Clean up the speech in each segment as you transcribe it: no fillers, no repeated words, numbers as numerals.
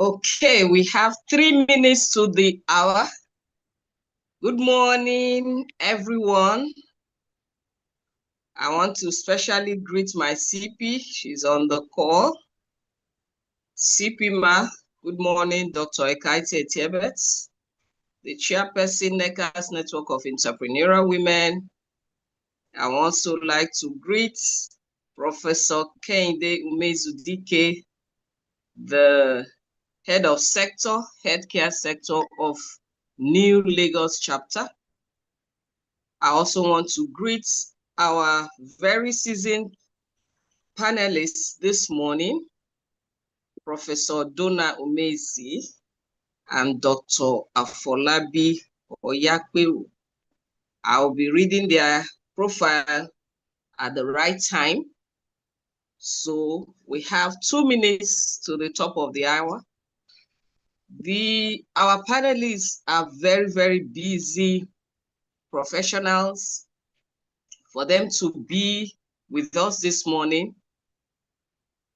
Okay, we have 3 minutes to the hour. Good morning, everyone. I want to specially greet my CP. She's on the call. CP Ma, good morning, Dr. Ekaite Etiebet, the chairperson, NECAS Network of Entrepreneurial Women. I also like to greet Professor Kehinde Umezudike, the head of healthcare sector of New Lagos chapter. I also want to greet our very seasoned panelists this morning, Professor Donna Umezi and Dr. Afolabi Oyakperu. I'll be reading their profile at the right time. So we have 2 minutes to the top of the hour. Our panelists are very, very busy professionals. For them to be with us this morning,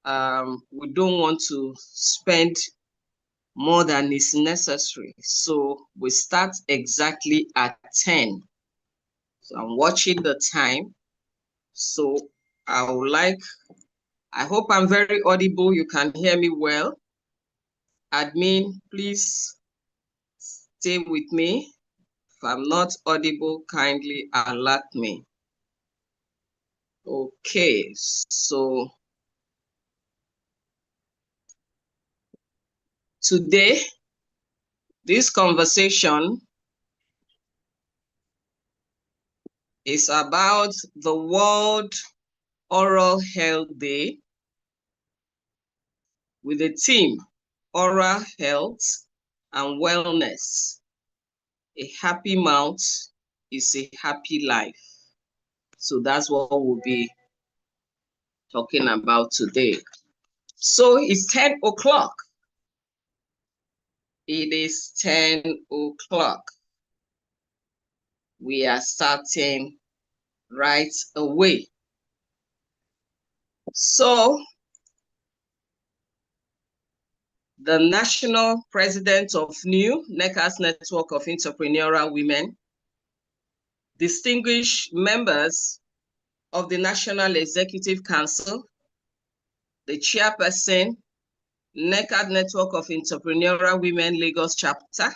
we don't want to spend more than is necessary. So we start exactly at 10. So I'm watching the time. So I hope I'm very audible. You can hear me well. Admin, please stay with me. If I'm not audible, kindly alert me. Okay, so today, this conversation is about the World Oral Health Day with the theme, Oral Health and Wellness. A happy mouth is a happy life. So that's what we'll be talking about today. So it's 10 o'clock. It is 10 o'clock. We are starting right away. So the national president of NEW, NECAS Network of Entrepreneurial Women, distinguished members of the National Executive Council, the chairperson, NECAD Network of Entrepreneurial Women Lagos Chapter,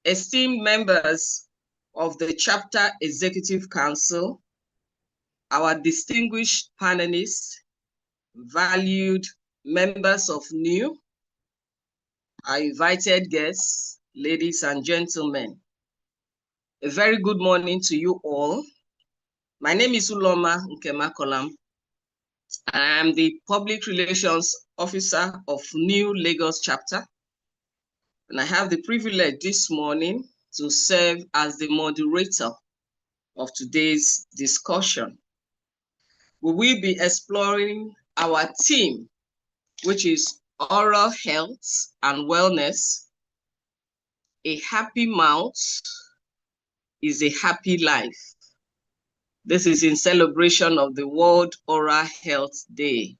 esteemed members of the Chapter Executive Council, our distinguished panelists, valued members of NEW, our invited guests, ladies and gentlemen. A very good morning to you all. My name is Uloma Nkemakolam. I am the Public Relations Officer of NEW Lagos Chapter, and I have the privilege this morning to serve as the moderator of today's discussion. We will be exploring our theme, which is Oral Health and Wellness. A happy mouth is a happy life. This is in celebration of the World Oral Health Day.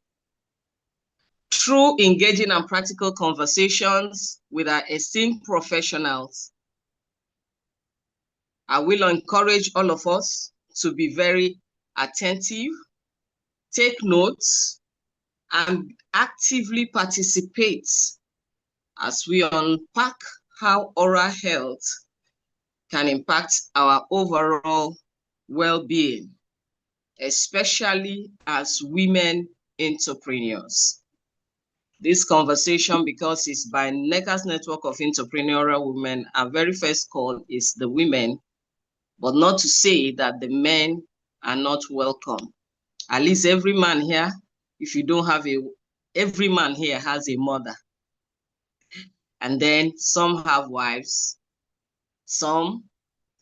Through engaging and practical conversations with our esteemed professionals, I will encourage all of us to be very attentive, take notes, and actively participate as we unpack how oral health can impact our overall well-being, especially as women entrepreneurs. This conversation, because it's by NECAS Network of Entrepreneurial Women, our very first call is the women, but not to say that the men are not welcome. At least every man here, if you don't have every man here has a mother. And then some have wives, some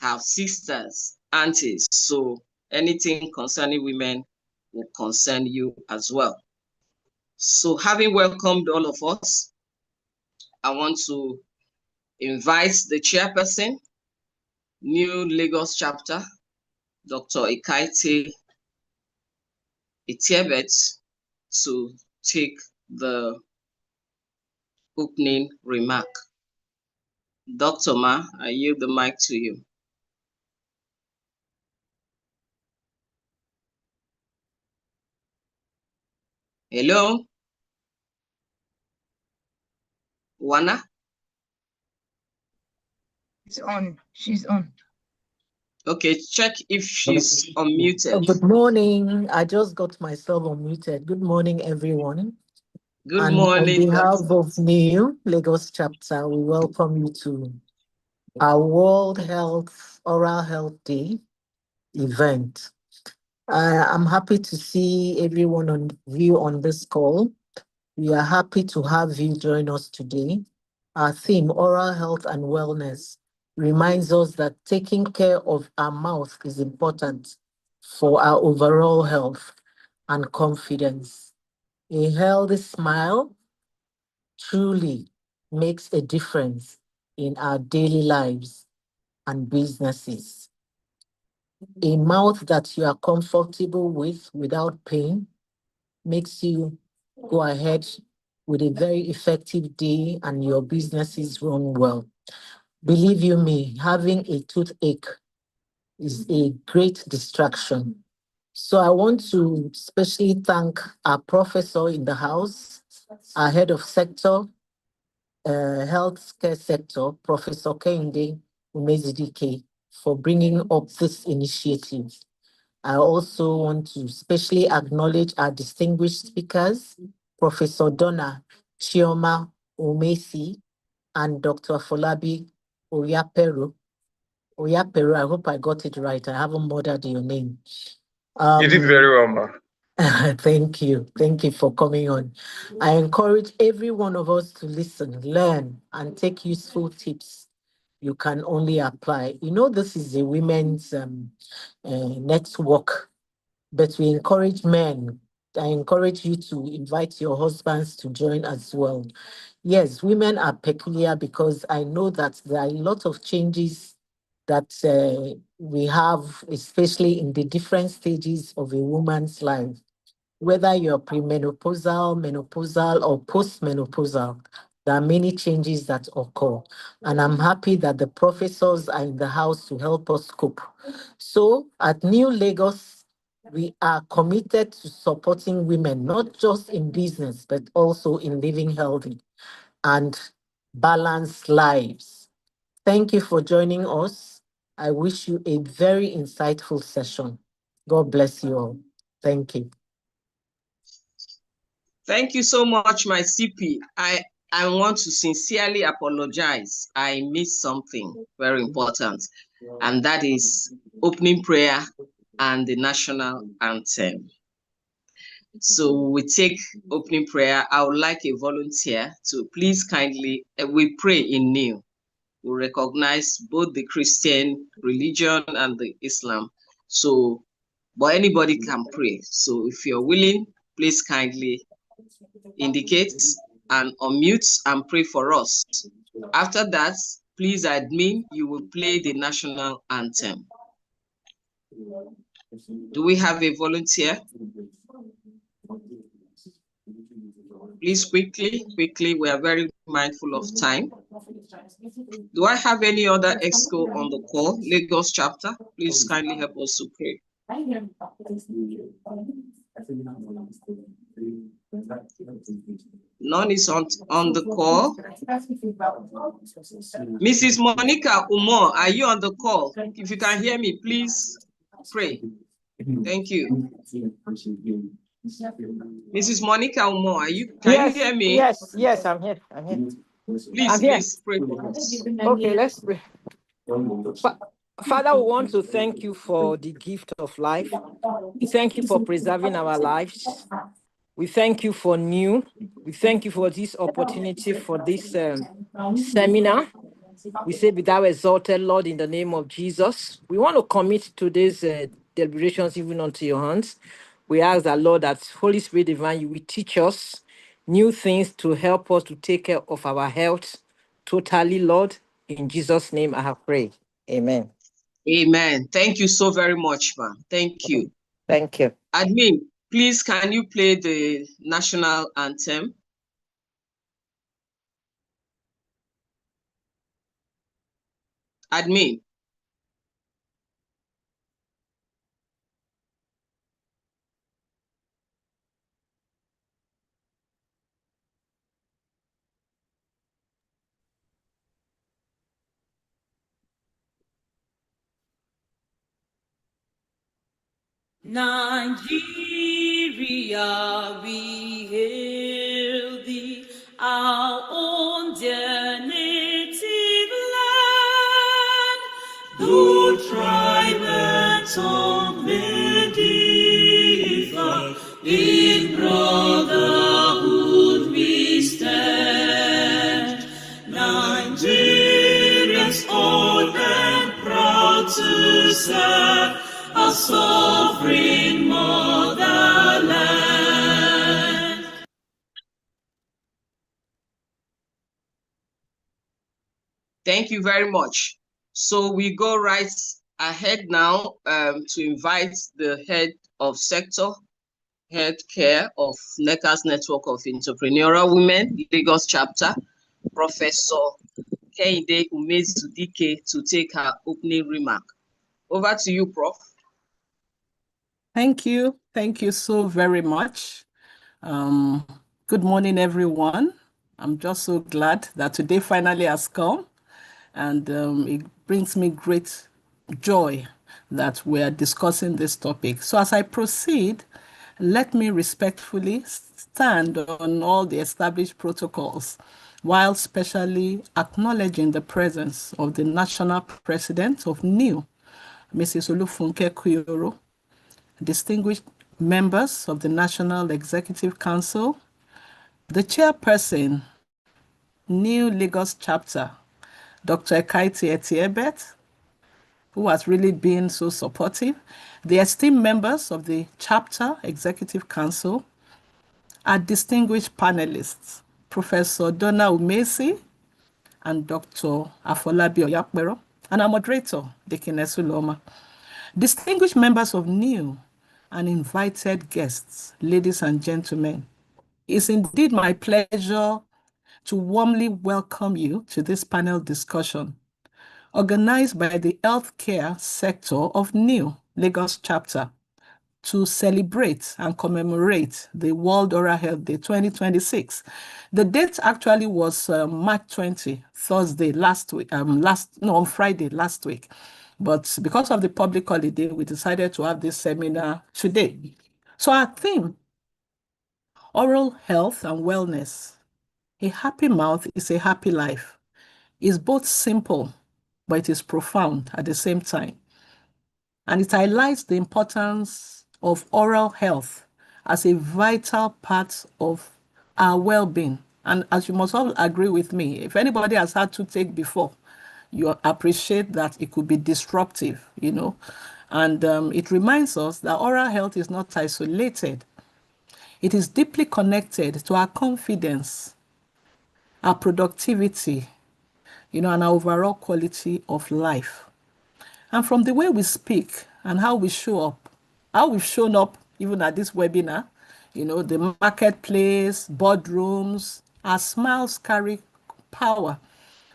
have sisters, aunties. So anything concerning women will concern you as well. So having welcomed all of us, I want to invite the chairperson, New Lagos Chapter, Dr. Ekaite Etiebet, to take the opening remark. Dr. Ma, I yield the mic to you. Hello? Wana? It's on. She's on. Okay, check if she's unmuted. Good morning. I just got myself unmuted. Good morning, everyone. Good morning. On behalf of NEW Lagos chapter, we welcome you to our World Oral Health Day event. I'm happy to see everyone on this call. We are happy to have you join us today. Our theme, oral health and wellness, reminds us that taking care of our mouth is important for our overall health and confidence. A healthy smile truly makes a difference in our daily lives and businesses. A mouth that you are comfortable with without pain makes you go ahead with a very effective day and your businesses run well. Believe you me, having a toothache is a great distraction. So I want to especially thank our professor in the house, our head of sector, healthcare sector, Professor Kehinde Umezidike, for bringing up this initiative. I also want to especially acknowledge our distinguished speakers, Professor Donna Chioma Umesi and Dr. Folabi Oyaperu. Oyaperu, I hope I got it right. I haven't murdered your name. You did very well, ma. Thank you. Thank you for coming on. I encourage every one of us to listen, learn, and take useful tips you can only apply. You know, this is a women's network, but we encourage men. I encourage you to invite your husbands to join as well. Yes, women are peculiar because I know that there are a lot of changes that we have, especially in the different stages of a woman's life. Whether you're premenopausal, menopausal, or postmenopausal, there are many changes that occur. And I'm happy that the professors are in the house to help us cope. So at New Lagos, we are committed to supporting women, not just in business, but also in living healthy and balanced lives. Thank you for joining us. I wish you a very insightful session. God bless you all. Thank you. Thank you so much, my CP. I want to sincerely apologize. I missed something very important, and that is opening prayer and the national anthem. So we take opening prayer. I would like a volunteer to please kindly, we pray in NEW. We recognize both the Christian religion and the Islam. So, but anybody can pray. So if you're willing, please kindly indicate and unmute and pray for us. After that, please admin, you will play the national anthem. Do we have a volunteer? Please quickly, we are very mindful of time. Do I have any other EXCO on the call, Lagos chapter? Please kindly help us to pray. None is on the call. Mrs. Monica Umo, are you on the call? If you can hear me, please pray. Thank you. Mrs. Monica Umo, can you hear me? Yes, I'm here. Please pray for us. Okay, let's pray. Father, we want to thank you for the gift of life. We thank you for preserving our lives. We thank you for NEW. We thank you for this opportunity for this seminar. We say, be thou exalted, Lord, in the name of Jesus. We want to commit today's deliberations even unto your hands. We ask that, Lord, that Holy Spirit divine, you will teach us new things to help us to take care of our health totally, Lord. In Jesus' name I have prayed. Amen. Amen. Thank you so very much, ma'am. Thank you. Thank you. Admin, please can you play the national anthem? Admin. Nigeria, we hail thee, our own dear native land. Though tribe and tongue may differ, in brotherhood we stand. Nigerians old and proud to serve our sovereign motherland. Thank you very much. So we go right ahead now to invite the head of sector healthcare of NECA's Network of Entrepreneurial Women, Lagos chapter, Professor Kehinde Umezudike, to take her opening remark. Over to you, Prof. Thank you. Thank you so very much. Good morning, everyone. I'm just so glad that today finally has come, and it brings me great joy that we are discussing this topic. So as I proceed, let me respectfully stand on all the established protocols, while specially acknowledging the presence of the National President of NEW, Mrs. Olufunke Kuyoro, distinguished members of the National Executive Council, the chairperson, NEW Lagos chapter, Dr. Ekaiti Etiebet, who has really been so supportive, the esteemed members of the chapter executive council, our distinguished panelists, Professor Donna Umesi and Dr. Afolabi Oyapero, and our moderator, Dikine Suloma. Distinguished members of NEW and invited guests, ladies and gentlemen, it's indeed my pleasure to warmly welcome you to this panel discussion organized by the healthcare sector of NEW Lagos chapter to celebrate and commemorate the World Oral Health Day 2026. The date actually was March 20, Thursday last week, on Friday last week. But because of the public holiday, we decided to have this seminar today. So our theme, oral health and wellness. A happy mouth is a happy life. Is both simple, but it is profound at the same time. And it highlights the importance of oral health as a vital part of our well-being. And as you must all agree with me, if anybody has had toothache before, you appreciate that it could be disruptive, you know. And it reminds us that oral health is not isolated. It is deeply connected to our confidence, our productivity, you know, and our overall quality of life. And from the way we speak and how we show up, how we've shown up even at this webinar, you know, the marketplace, boardrooms, our smiles carry power.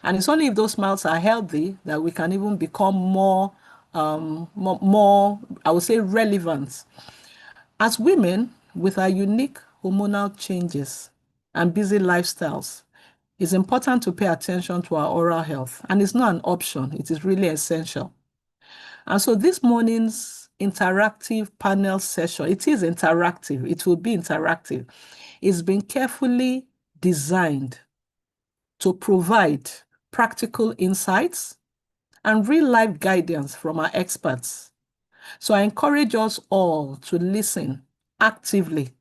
And it's only if those smiles are healthy that we can even become more, I would say, relevant. As women with our unique hormonal changes and busy lifestyles, it's important to pay attention to our oral health. And it's not an option, it is really essential. And so this morning's interactive panel session, it is interactive, it will be interactive. It's been carefully designed to provide practical insights and real-life guidance from our experts. So I encourage us all to listen actively,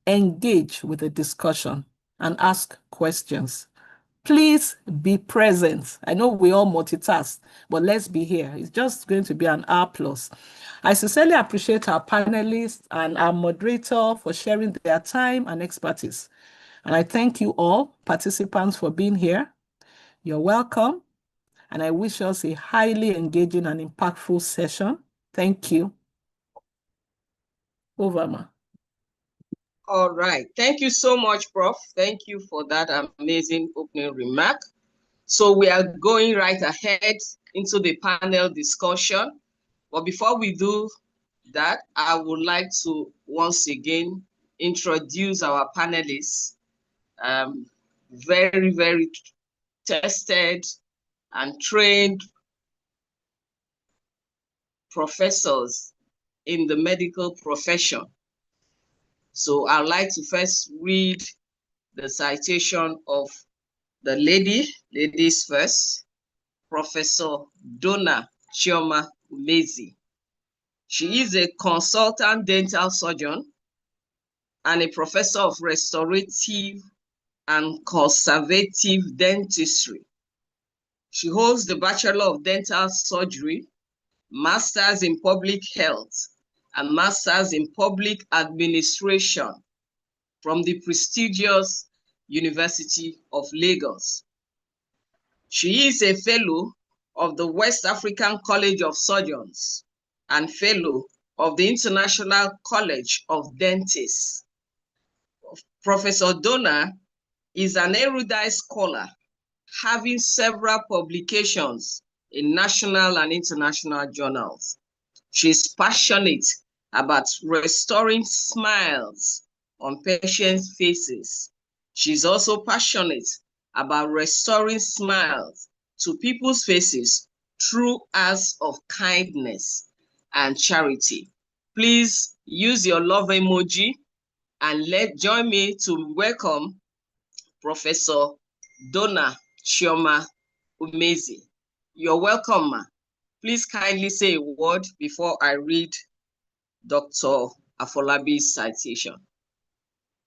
engage with the discussion, and ask questions. Please be present. I know we all multitask, but let's be here. It's just going to be an hour plus. I sincerely appreciate our panelists and our moderator for sharing their time and expertise. And I thank you all, participants, for being here. You're welcome. And I wish us a highly engaging and impactful session. Thank you. Over, ma. All right. Thank you so much, Prof. Thank you for that amazing opening remark. So we are going right ahead into the panel discussion. But before we do that, I would like to once again introduce our panelists. Very, very tested and trained professors in the medical profession. So I'd like to first read the citation of the ladies first, Professor Donna Chioma Umezi. She is a consultant dental surgeon and a professor of restorative and conservative dentistry. She holds the Bachelor of Dental Surgery, Masters in Public Health, and Masters in Public Administration from the prestigious University of Lagos. She is a fellow of the West African College of Surgeons and fellow of the International College of Dentists. Professor Donna is an erudite scholar, having several publications in national and international journals. She is passionate about restoring smiles on patients' faces. She's also passionate about restoring smiles to people's faces through acts of kindness and charity. Please use your love emoji and join me to welcome Professor Donna Chioma Umezi. You're welcome, ma. Please kindly say a word before I read Dr. Afolabi's citation.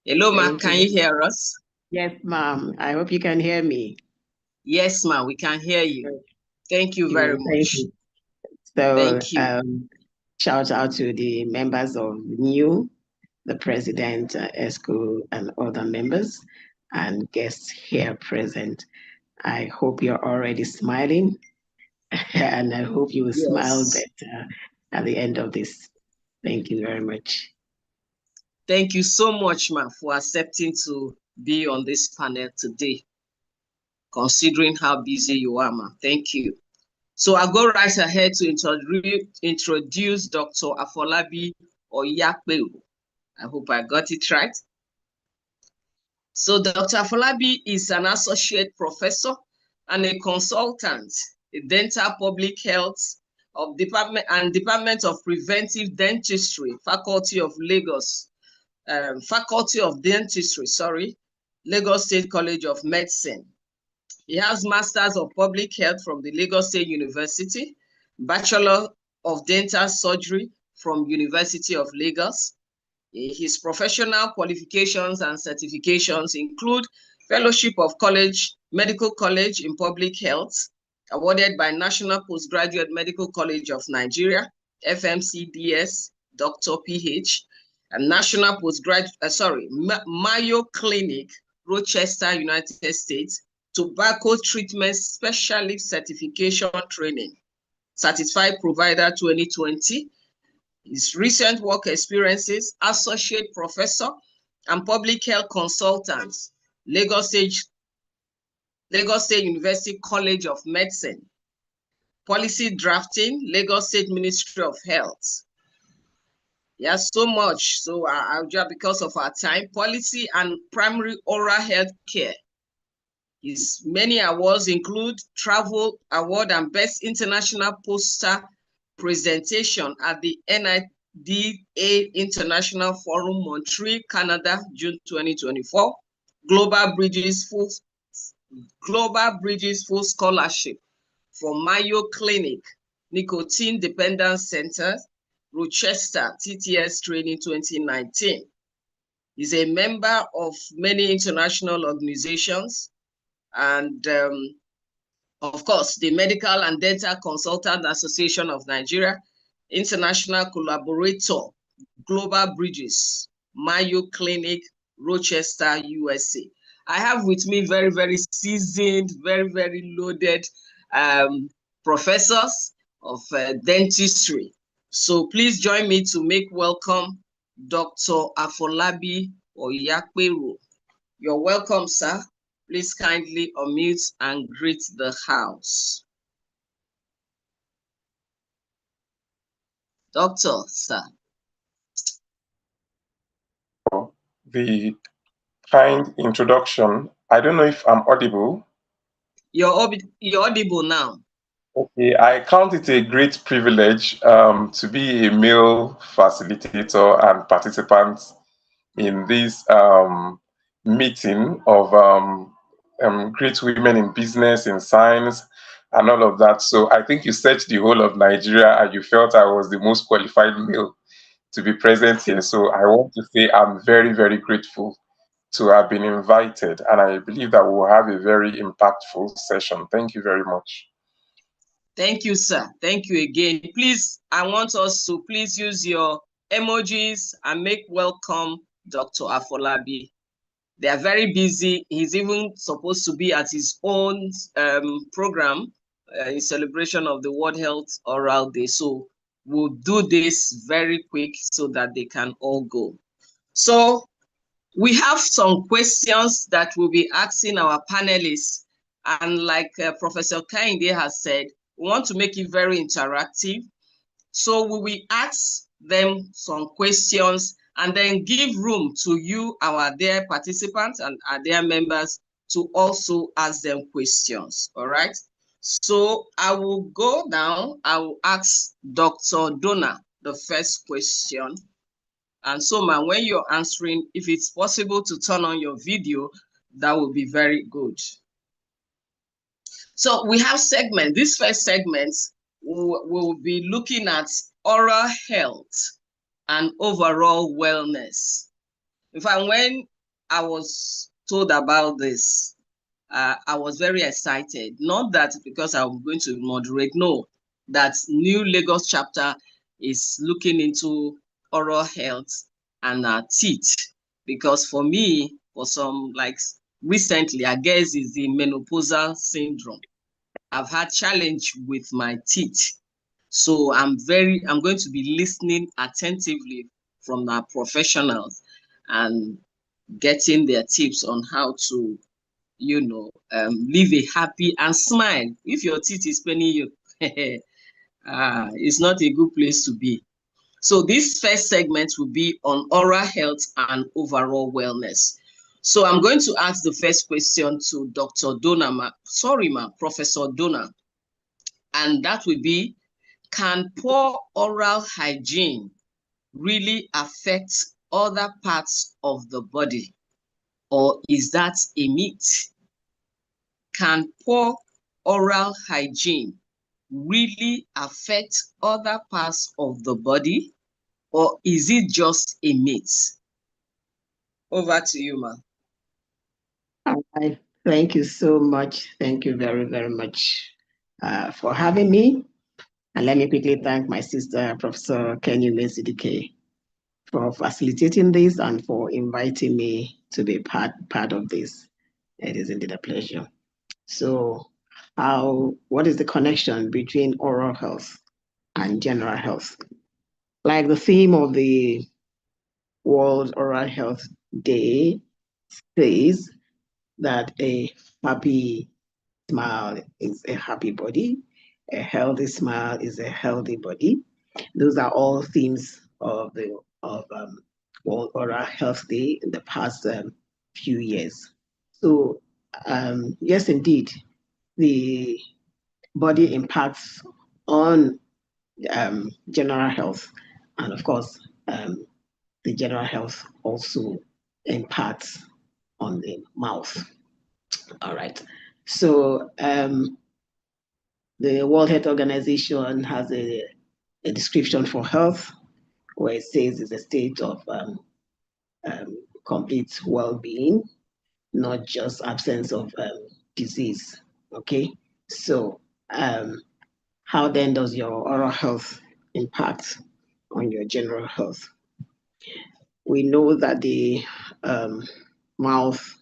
Hello, ma. Can you hear us? Yes, ma'am. I hope you can hear me. Yes, ma. We can hear you. Thank you very much. Thank you. So, thank you. Shout out to the members of NEW, the president, ESCO, and other members and guests here present. I hope you're already smiling, and I hope you will smile better at the end of this. Thank you very much. Thank you so much, ma, for accepting to be on this panel today, considering how busy you are, ma. Thank you. So I'll go right ahead to introduce Dr. Afolabi Oyakperu. I hope I got it right. So Dr. Afolabi is an associate professor and a consultant in dental public health of Department of Preventive Dentistry, Faculty of Dentistry, Lagos State College of Medicine. He has Masters of Public Health from the Lagos State University, Bachelor of Dental Surgery from University of Lagos. His professional qualifications and certifications include Fellowship of Medical College in Public Health, awarded by National Postgraduate Medical College of Nigeria, FMCDS, Dr. PH, and National Mayo Clinic, Rochester, United States, Tobacco Treatment Specialist Certification Training, Certified Provider 2020. His recent work experiences, Associate Professor and Public Health Consultant, Lagos State University College of Medicine. Policy Drafting, Lagos State Ministry of Health. Yes, so much. So I'll just, because of our time, Policy and Primary Oral Health Care. His many awards include Travel Award and Best International Poster Presentation at the NIDA International Forum, Montreal, Canada, June 2024. Global Bridges Full Scholarship for Mayo Clinic, Nicotine Dependence Center, Rochester, TTS Training 2019. He's a member of many international organizations, and of course, the Medical and Dental Consultant Association of Nigeria, International Collaborator, Global Bridges, Mayo Clinic, Rochester, USA. I have with me very, very seasoned, very, very loaded professors of dentistry. So please join me to make welcome Dr. Afolabi Oyakperu. You're welcome, sir. Please kindly unmute and greet the house. Doctor, sir. The kind introduction. I don't know if I'm audible. You're audible now. Okay, I count it a great privilege to be a male facilitator and participant in this meeting of great women in business, in science, and all of that. So I think you searched the whole of Nigeria and you felt I was the most qualified male to be present here. So I want to say I'm very, very grateful to have been invited, and I believe that we'll have a very impactful session. Thank you very much. Thank you, sir. Thank you again. Please, I want us to please use your emojis and make welcome Dr. Afolabi. They are very busy. He's even supposed to be at his own program in celebration of the World Health Oral Day. So we'll do this very quick so that they can all go. So we have some questions that we'll be asking our panelists. And like Professor Kainde has said, we want to make it very interactive. So we will ask them some questions and then give room to you, our dear participants and our dear members, to also ask them questions, all right? So I will go now, I will ask Dr. Donna the first question. And so, man, when you're answering, if it's possible to turn on your video, that would be very good. So we have segments. This first segment, we'll be looking at oral health and overall wellness. In fact, when I was told about this, I was very excited. Not that because I'm going to moderate, no, that New Lagos chapter is looking into oral health and teeth. Because for me, for some, like recently, I guess it's the menopausal syndrome. I've had challenge with my teeth. So I'm going to be listening attentively from our professionals and getting their tips on how to, live a happy and smile. If your teeth is paining you, it's not a good place to be. So this first segment will be on oral health and overall wellness. So I'm going to ask the first question to Dr. Donna, Professor Donna. And that will be, can poor oral hygiene really affect other parts of the body? Or is that a myth? Can poor oral hygiene really affect other parts of the body? Or is it just a myth? Over to you, ma'am. Thank you so much. Thank you very, very much for having me. And let me quickly thank my sister, Professor Kenny Mesidike, for facilitating this and for inviting me to be part of this. It is indeed a pleasure. So what is the connection between oral health and general health? Like the theme of the World Oral Health Day says, that a happy smile is a happy body, a healthy smile is a healthy body. Those are all themes of the World Oral Health Day in the past few years. So yes, indeed, the body impacts on general health, and of course, the general health also impacts on the mouth. All right. So the World Health Organization has a description for health where it says it's a state of complete well-being, not just absence of disease. Okay. So how then does your oral health impact on your general health? We know that the mouth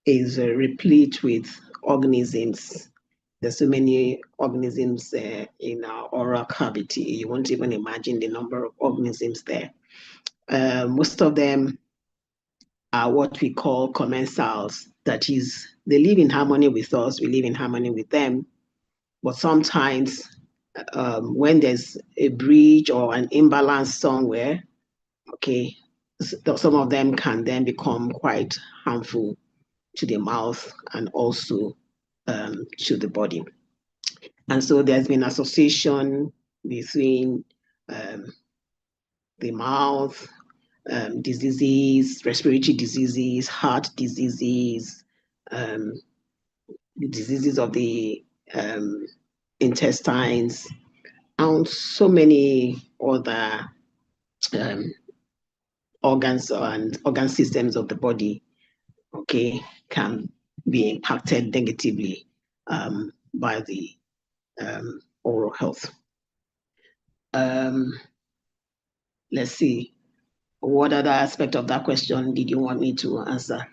is replete with organisms. There's so many organisms in our oral cavity. You won't even imagine the number of organisms there. Most of them are what we call commensals. That is, they live in harmony with us, we live in harmony with them. But sometimes when there's a breach or an imbalance somewhere, okay, some of them can then become quite harmful to the mouth and also to the body. And so there's been association between the mouth, diseases, respiratory diseases, heart diseases, the diseases of the intestines, and so many other organs and organ systems of the body, okay, can be impacted negatively by the oral health. Let's see, what other aspect of that question did you want me to answer?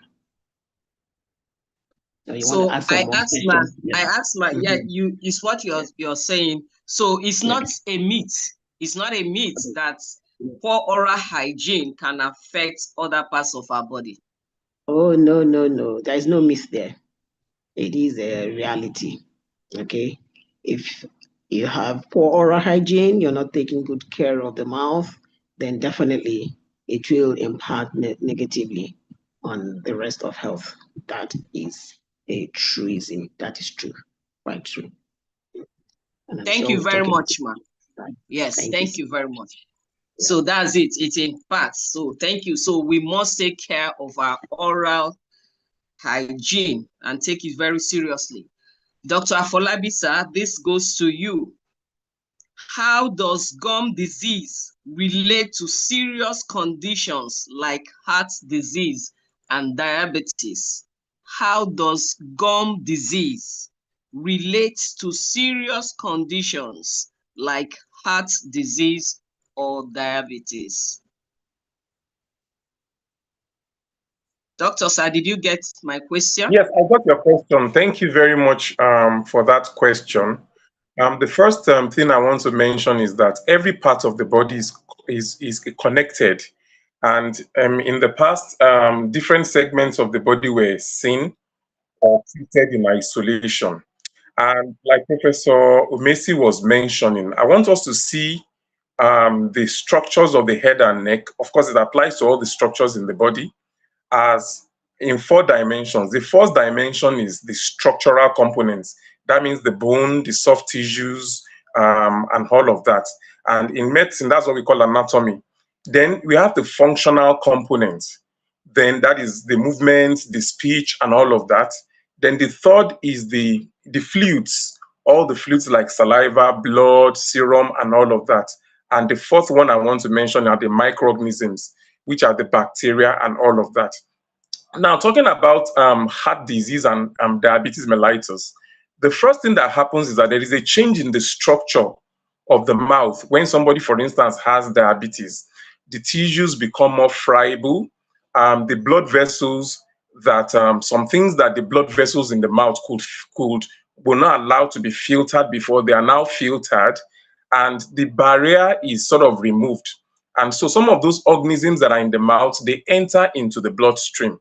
So I asked my yeah, you is what you're saying. So it's not a myth. It's not a myth that poor oral hygiene can affect other parts of our body. Oh, no, no, no. There is no myth there. It is a reality. Okay. If you have poor oral hygiene, you're not taking good care of the mouth, then definitely it will impact negatively on the rest of health. That is a truism. That is true. Quite true. Thank you very much, ma'am. Yes, thank you very much. Yeah. So that's it. It impacts. So thank you. So we must take care of our oral hygiene and take it very seriously. Dr. Afolabi, sir, this goes to you. How does gum disease relate to serious conditions like heart disease and diabetes? How does gum disease relate to serious conditions like heart disease or diabetes? Dr. Sir, did you get my question? Yes, I got your question. Thank you very much for that question. The first thing I want to mention is that every part of the body is connected. And in the past, different segments of the body were seen or treated in isolation. And like Professor Umesi was mentioning, I want us to see the structures of the head and neck. Of course, it applies to all the structures in the body as in 4 dimensions. The first dimension is the structural components. That means the bone, the soft tissues, and all of that. And in medicine, that's what we call anatomy. Then we have the functional components. Then that is the movement, the speech, and all of that. Then the third is the fluids, all the fluids like saliva, blood, serum, and all of that. And the fourth one I want to mention are the microorganisms, which are the bacteria and all of that. Now, talking about heart disease and diabetes mellitus, the first thing that happens is that there is a change in the structure of the mouth. When somebody, for instance, has diabetes, the tissues become more friable. The blood vessels that some things that the blood vessels in the mouth were not allowed to be filtered before, they are now filtered, and the barrier is sort of removed. And so some of those organisms that are in the mouth, they enter into the bloodstream.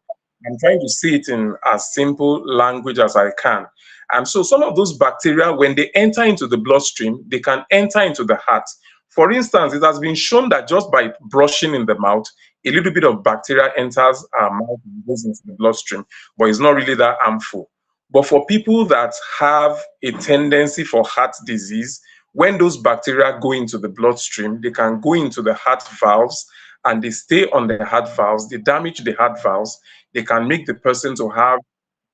I'm trying to say it in as simple language as I can. And so some of those bacteria, when they enter into the bloodstream, they can enter into the heart. For instance, it has been shown that just by brushing in the mouth, a little bit of bacteria enters our mouth and goes into the bloodstream, but it's not really that harmful. But for people that have a tendency for heart disease, when those bacteria go into the bloodstream, they can go into the heart valves and they stay on the heart valves, they damage the heart valves, they can make the person to have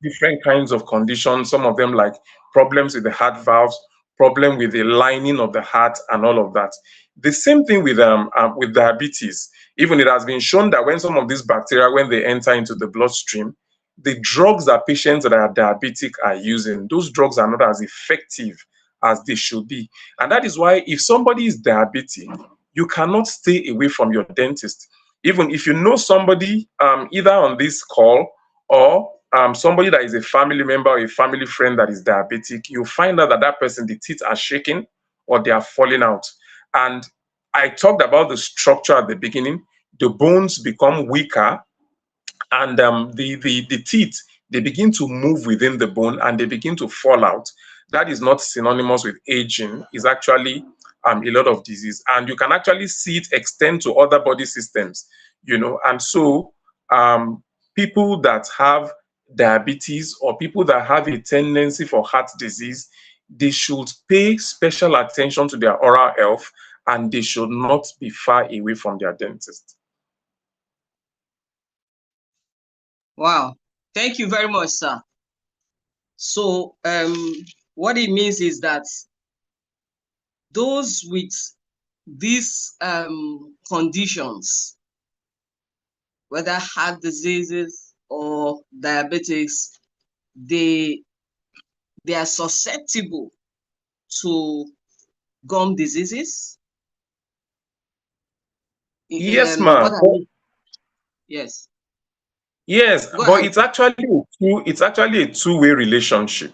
different kinds of conditions, some of them like problems with the heart valves, problem with the lining of the heart and all of that. The same thing with diabetes. Even it has been shown that when some of these bacteria, when they enter into the bloodstream, the drugs that patients that are diabetic are using, those drugs are not as effective as they should be. And that is why if somebody is diabetic, you cannot stay away from your dentist. Even if you know somebody either on this call or somebody that is a family member or a family friend that is diabetic, you'll find out that that person, the teeth are shaking or they are falling out. And I talked about the structure at the beginning. The bones become weaker and the teeth, they begin to move within the bone and they begin to fall out. that is not synonymous with aging. It's actually a lot of disease. And you can actually see it extend to other body systems, you know. And so people that have diabetes or people that have a tendency for heart disease, they should pay special attention to their oral health, and they should not be far away from their dentist. Wow. Thank you very much, sir. So what it means is that those with these conditions, whether heart diseases or diabetics, they are susceptible to gum diseases. Yes, ma'am. Yes. Yes, Go but ahead. it's actually a two-way relationship,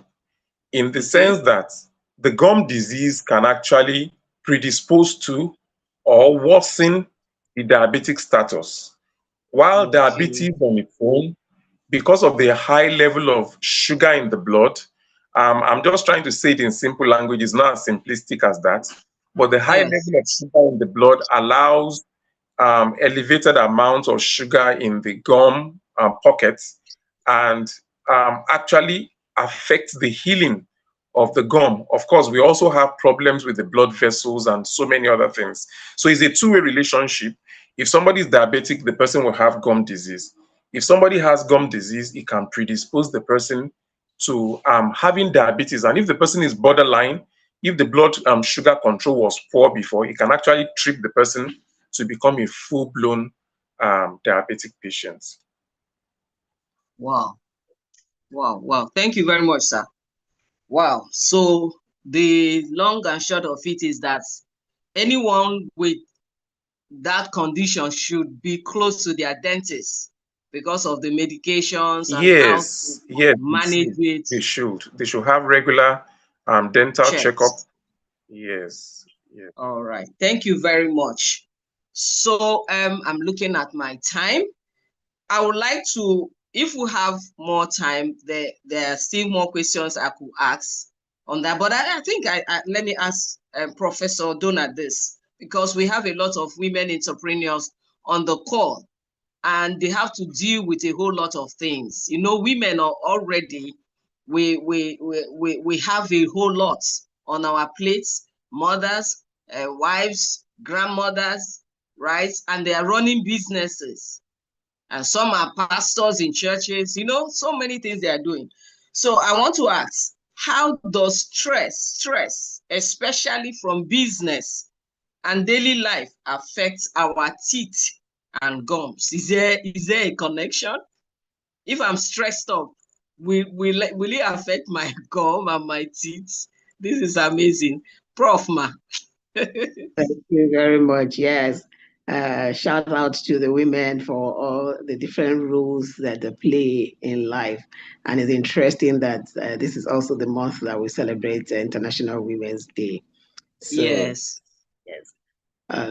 in the sense that the gum disease can actually predispose to or worsen the diabetic status. While diabetes on its own, because of the high level of sugar in the blood, I'm just trying to say it in simple language, it's not as simplistic as that, but the high level of sugar in the blood allows elevated amounts of sugar in the gum pockets, and actually affects the healing of the gum. Of course, we also have problems with the blood vessels and so many other things. So it's a two-way relationship. If somebody is diabetic, the person will have gum disease. If somebody has gum disease, it can predispose the person to having diabetes. And if the person is borderline, if the blood sugar control was poor before, it can actually trip the person to become a full-blown diabetic patient. Wow. Wow. Wow. Thank you very much, sir. Wow. So the long and short of it is that anyone with that condition should be close to their dentist because of the medications and how to manage it. They should have regular dental checkup. Yes. All right. Thank you very much. So I'm looking at my time. I would like to, if we have more time, there are still more questions I could ask on that. But I think let me ask Professor Donna this, because we have a lot of women entrepreneurs on the call, and they have to deal with a whole lot of things. You know, women are already, we have a whole lot on our plates, mothers, wives, grandmothers, right? And they are running businesses. And some are pastors in churches, you know, so many things they are doing. So I want to ask, how does stress, especially from business and daily life, affect our teeth and gums? Is there a connection? If I'm stressed up, will it affect my gum and my teeth? This is amazing. Prof. Ma. Thank you very much. Yes. Shout out to the women for all the different roles that they play in life. And it's interesting that this is also the month that we celebrate International Women's Day. So, yes.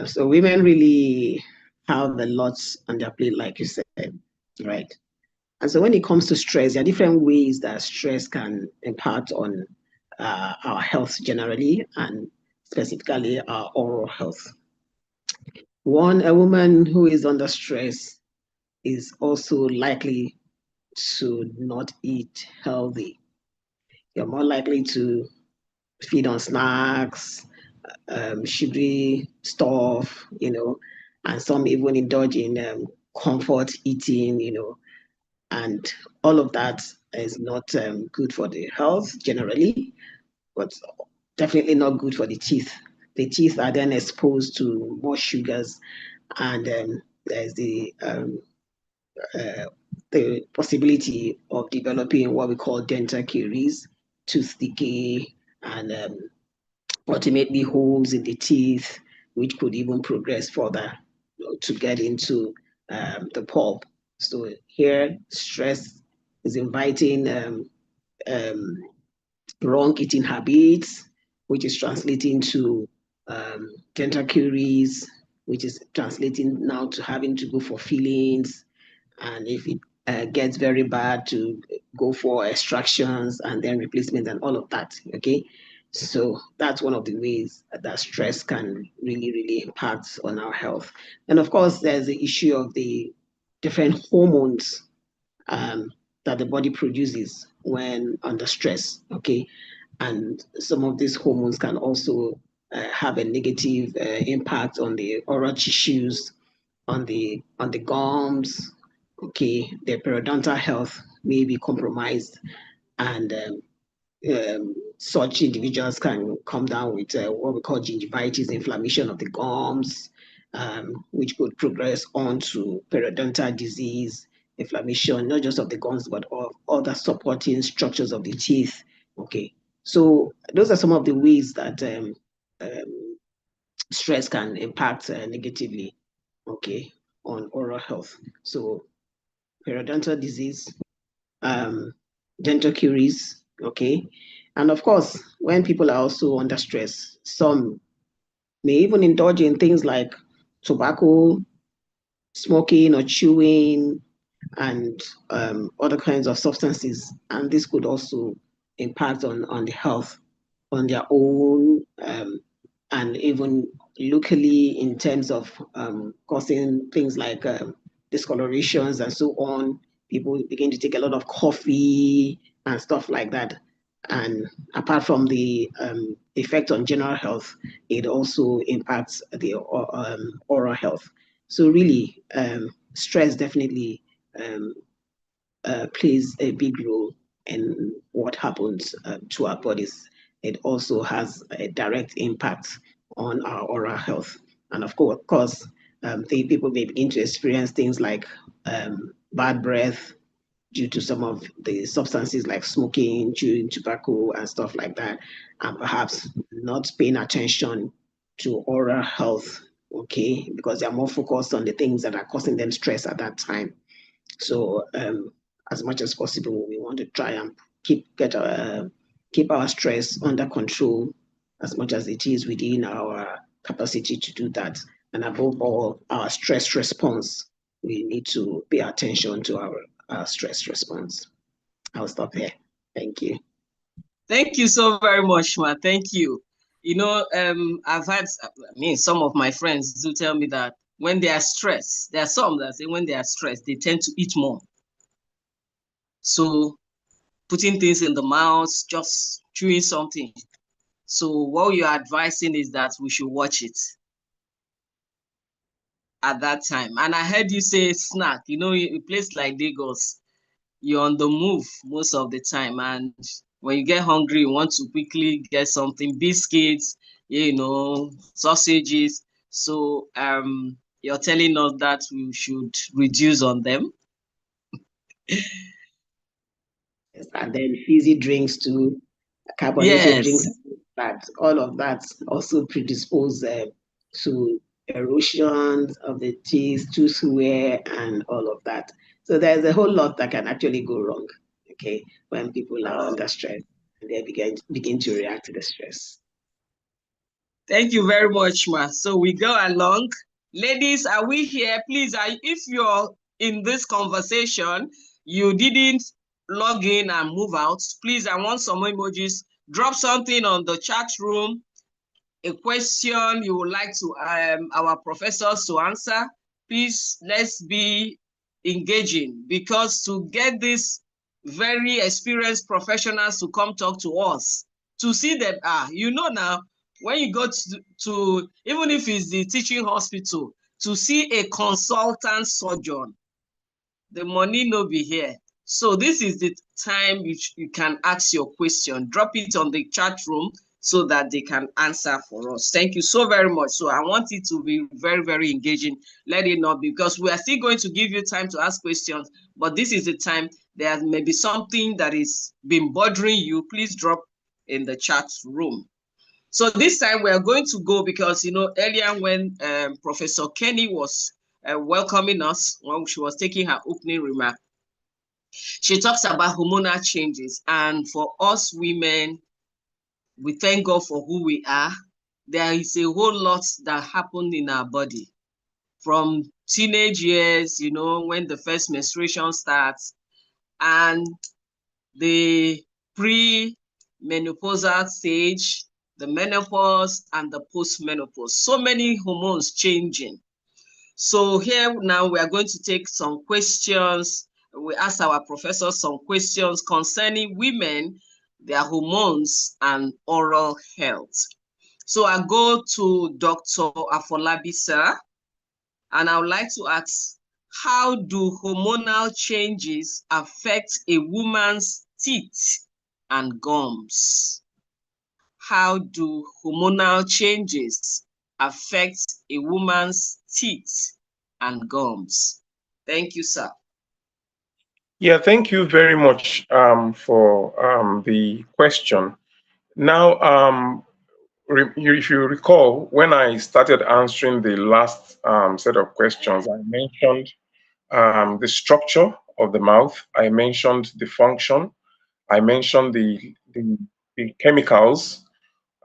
So women really have a lot on their plate, like you said, right? And so when it comes to stress, there are different ways that stress can impact on our health generally, and specifically our oral health. A woman who is under stress is also likely to not eat healthy. You're more likely to feed on snacks, sugary stuff, you know, and some even indulge in comfort eating, you know, and all of that is not good for the health generally, but definitely not good for the teeth. The teeth are then exposed to more sugars, and there's the possibility of developing what we call dental caries, tooth decay, and ultimately holes in the teeth, which could even progress further to get into the pulp. So here, stress is inviting wrong eating habits, which is translating to dental caries, which is translating now to having to go for fillings. And if it gets very bad, to go for extractions and then replacement and all of that. Okay, so that's one of the ways that stress can really impact on our health. And of course, there's the issue of the different hormones that the body produces when under stress. Okay, and some of these hormones can also have a negative impact on the oral tissues, on the gums. Okay, the periodontal health may be compromised, and such individuals can come down with what we call gingivitis, inflammation of the gums, which could progress on to periodontal disease, inflammation, not just of the gums, but of other supporting structures of the teeth. Okay, so those are some of the ways that stress can impact negatively, okay, on oral health. So periodontal disease, dental caries, okay, and of course, when people are also under stress, some may even indulge in things like tobacco, smoking or chewing, and other kinds of substances, and this could also impact on the health on their own, and even locally in terms of causing things like discolorations and so on. People begin to take a lot of coffee and stuff like that. And apart from the effect on general health, it also impacts the oral health. So really, stress definitely plays a big role in what happens to our bodies. It also has a direct impact on our oral health. And of course, the people may begin to experience things like bad breath due to some of the substances like smoking, chewing tobacco, and stuff like that, and perhaps not paying attention to oral health, okay, because they're more focused on the things that are causing them stress at that time. So as much as possible, we want to try and keep our stress under control as much as it is within our capacity to do that. And above all, our stress response, we need to pay attention to our stress response. I'll stop here. Thank you. Thank you so very much, Ma. Thank you. You know, I've had, some of my friends do tell me that when they are stressed, there are some that say when they are stressed, they tend to eat more. So putting things in the mouth, just chewing something. So what you're advising is that we should watch it at that time. And I heard you say snack, you know, a place like Lagos, you're on the move most of the time. And when you get hungry, you want to quickly get something, biscuits, you know, sausages. So you're telling us that we should reduce on them. And then fizzy drinks too, carbonated drinks, that all of that also predispose to erosion of the teeth, tooth wear, and all of that. So there's a whole lot that can actually go wrong, okay, when people are under stress and they begin to react to the stress. Thank you very much, Ma. So we go along. Ladies, are we here? Please, if you're in this conversation, you didn't log in and move out, please, I want some emojis. Drop something on the chat room, a question you would like to our professors to answer. Please, let's be engaging, because to get these very experienced professionals to come talk to us, to see them, you know now, when you go to even if it's the teaching hospital, to see a consultant surgeon, the money no be here. So this is the time you can ask your question. Drop it on the chat room so that they can answer for us. Thank you so very much. So I want it to be very, very engaging. Let it not be, because we are still going to give you time to ask questions, but this is the time. There may be something that is been bothering you. Please drop in the chat room. So this time we are going to go, because, you know, earlier when Professor Kenny was welcoming us, when she was taking her opening remark, she talks about hormonal changes. And for us women, we thank God for who we are. There is a whole lot that happened in our body, from teenage years, you know, when the first menstruation starts, and the pre-menopausal stage, the menopause, and the post-menopause. So many hormones changing. So here now we are going to take some questions. We ask our professor some questions concerning women, their hormones, and oral health. So I go to Dr. Afolabi, sir, and I would like to ask, how do hormonal changes affect a woman's teeth and gums? How do hormonal changes affect a woman's teeth and gums? Thank you, sir. Yeah, thank you very much for the question. Now, if you recall, when I started answering the last set of questions, I mentioned the structure of the mouth, I mentioned the function, I mentioned the chemicals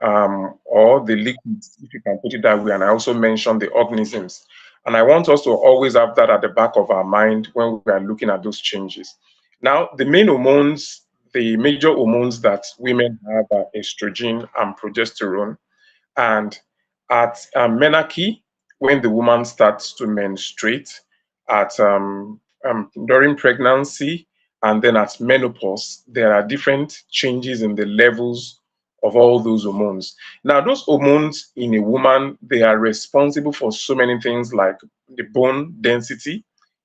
or the liquids, if you can put it that way, and I also mentioned the organisms. And I want us to always have that at the back of our mind when we are looking at those changes. Now, the main hormones, the major hormones that women have are estrogen and progesterone. And at menarche, when the woman starts to menstruate, at during pregnancy, and then at menopause, there are different changes in the levels of all those hormones. Now, those hormones in a woman, they are responsible for so many things like the bone density,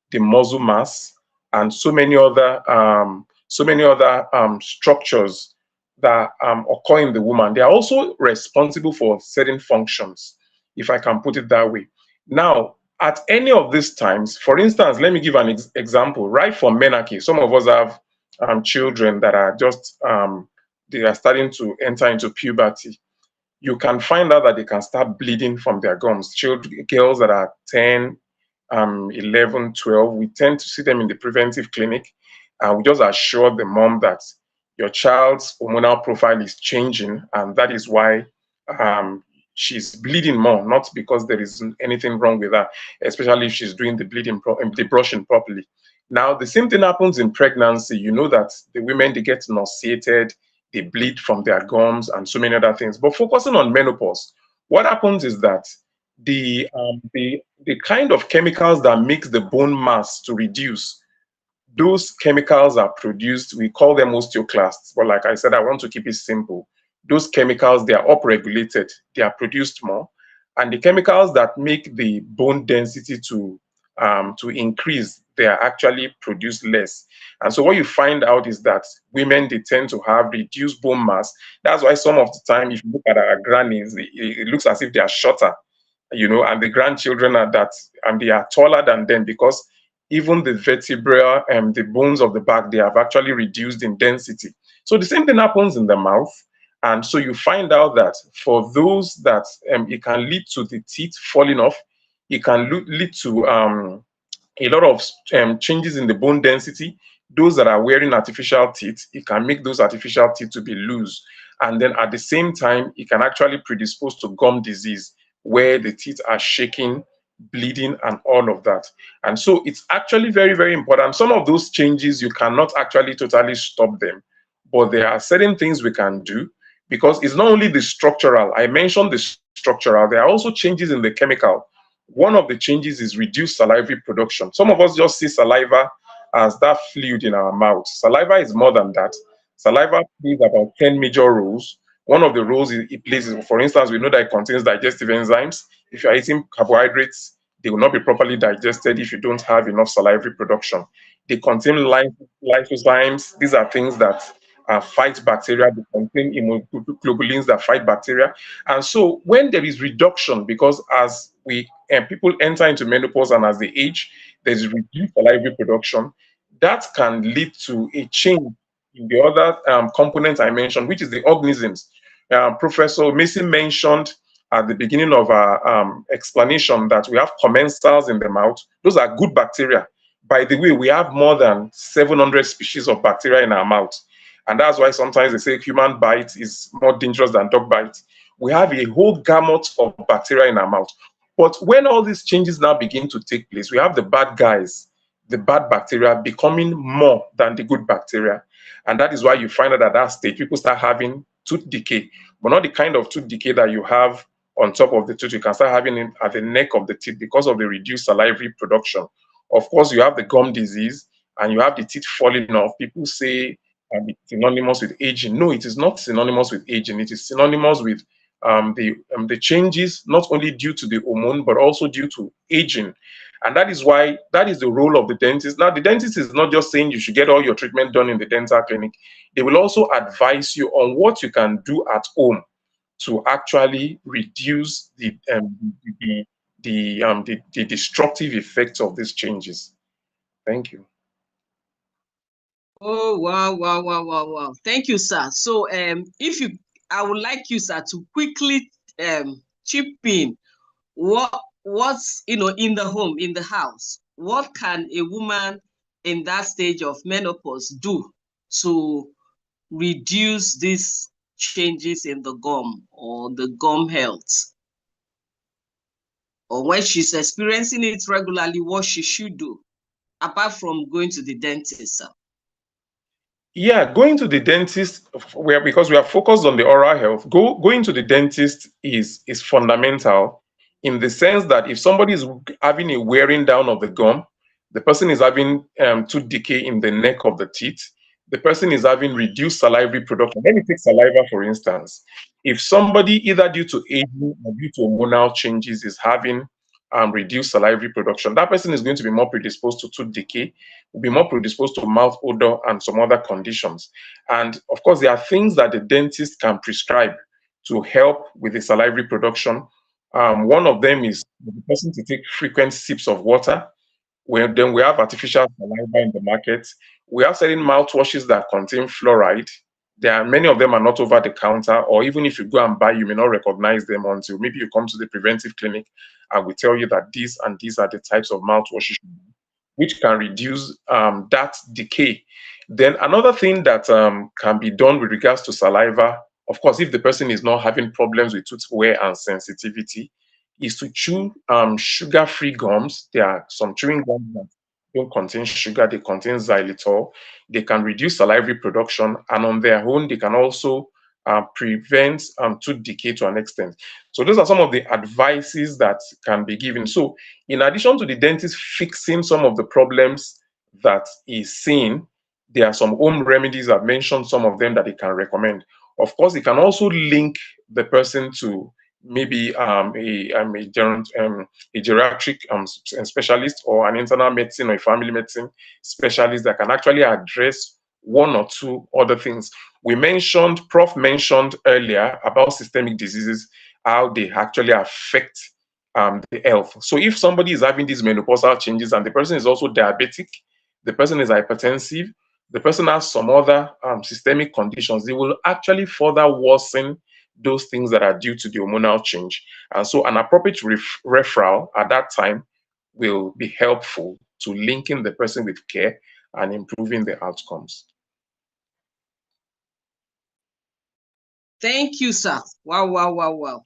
the muscle mass, and so many other structures that occur in the woman. They are also responsible for certain functions, if I can put it that way. Now, at any of these times, for instance, let me give an example. Right from menarche, some of us have children that are just they are starting to enter into puberty. You can find out that they can start bleeding from their gums. Girls that are 10, 11, 12, we tend to see them in the preventive clinic, and we just assure the mom that your child's hormonal profile is changing, and that is why she's bleeding more, not because there is anything wrong with her, especially if she's doing the the brushing properly. Now, the same thing happens in pregnancy. You know that the women, they get nauseated, they bleed from their gums, and so many other things. But focusing on menopause, what happens is that the kind of chemicals that makes the bone mass to reduce, those chemicals are produced, we call them osteoclasts. But like I said, I want to keep it simple. Those chemicals, they are upregulated, they are produced more. And the chemicals that make the bone density to increase, they are actually produced less. And so what you find out is that women, they tend to have reduced bone mass. That's why some of the time, if you look at our grannies, it looks as if they are shorter, you know, and the grandchildren are that, and they are taller than them, because even the vertebra and the bones of the back, they have actually reduced in density. So the same thing happens in the mouth. And so you find out that for those that it can lead to the teeth falling off, it can lead to a lot of changes in the bone density. Those that are wearing artificial teeth, it can make those artificial teeth to be loose. And then at the same time, it can actually predispose to gum disease, where the teeth are shaking, bleeding, and all of that. And so it's actually very, very important. Some of those changes, you cannot actually totally stop them, but there are certain things we can do, because it's not only the structural. I mentioned the structural, there are also changes in the chemical. One of the changes is reduced salivary production. Some of us just see saliva as that fluid in our mouth. Saliva is more than that. Saliva plays about 10 major roles. One of the roles it plays is, for instance, we know that it contains digestive enzymes. If you're eating carbohydrates, they will not be properly digested if you don't have enough salivary production. They contain lysozymes. These are things that fight bacteria. They contain immunoglobulins that fight bacteria. And so when there is reduction, because as people enter into menopause and as they age, there's reduced salivary production, that can lead to a change in the other component I mentioned, which is the organisms. Professor Mason mentioned at the beginning of our explanation that we have commensals in the mouth. Those are good bacteria. By the way, we have more than 700 species of bacteria in our mouth. And that's why sometimes they say human bite is more dangerous than dog bite. We have a whole gamut of bacteria in our mouth. But when all these changes now begin to take place, we have the bad guys, the bad bacteria becoming more than the good bacteria. And that is why you find out at that stage, people start having tooth decay, but not the kind of tooth decay that you have on top of the tooth. You can start having it at the neck of the teeth because of the reduced salivary production. Of course, you have the gum disease and you have the teeth falling off. People say it's synonymous with aging. No, it is not synonymous with aging. It is synonymous with the changes, not only due to the hormone, but also due to aging. And that is why that is the role of the dentist. Now, the dentist is not just saying you should get all your treatment done in the dental clinic. They will also advise you on what you can do at home to actually reduce the destructive effects of these changes. Thank you. Oh, wow. Thank you, sir. So I would like you, sir, to quickly chip in what's in the home, in the house. What can a woman in that stage of menopause do to reduce these changes in the gum or the gum health? Or when she's experiencing it regularly, what she should do, apart from going to the dentist, sir? Yeah, going to the dentist, because we are focused on the oral health, going to the dentist is fundamental in the sense that if somebody is having a wearing down of the gum, the person is having tooth decay in the neck of the teeth, the person is having reduced salivary production. Let me take saliva, for instance. If somebody, either due to aging or due to hormonal changes, is having reduced salivary production, that person is going to be more predisposed to tooth decay, will be more predisposed to mouth odor and some other conditions. And of course, there are things that the dentist can prescribe to help with the salivary production. One of them is the person to take frequent sips of water. Then we have artificial saliva in the market. We have certain mouthwashes that contain fluoride. Many of them are not over the counter, or even if you go and buy, you may not recognize them until maybe you come to the preventive clinic and we tell you that these and these are the types of mouthwashes which can reduce that decay. Then another thing that can be done with regards to saliva, of course, if the person is not having problems with tooth wear and sensitivity, is to chew sugar-free gums. There are some chewing gums that don't contain sugar, they contain xylitol. They can reduce salivary production, and on their own, they can also prevent tooth decay to an extent. So those are some of the advices that can be given. So in addition to the dentist fixing some of the problems that he's seeing, there are some home remedies. I've mentioned some of them that he can recommend. Of course, he can also link the person to maybe a geriatric specialist or an internal medicine or a family medicine specialist that can actually address one or two other things. Prof mentioned earlier about systemic diseases, how they actually affect the health. So if somebody is having these menopausal changes and the person is also diabetic, the person is hypertensive, the person has some other systemic conditions, they will actually further worsen those things that are due to the hormonal change. And so an appropriate referral at that time will be helpful to linking the person with care and improving the outcomes. Thank you, sir. Wow.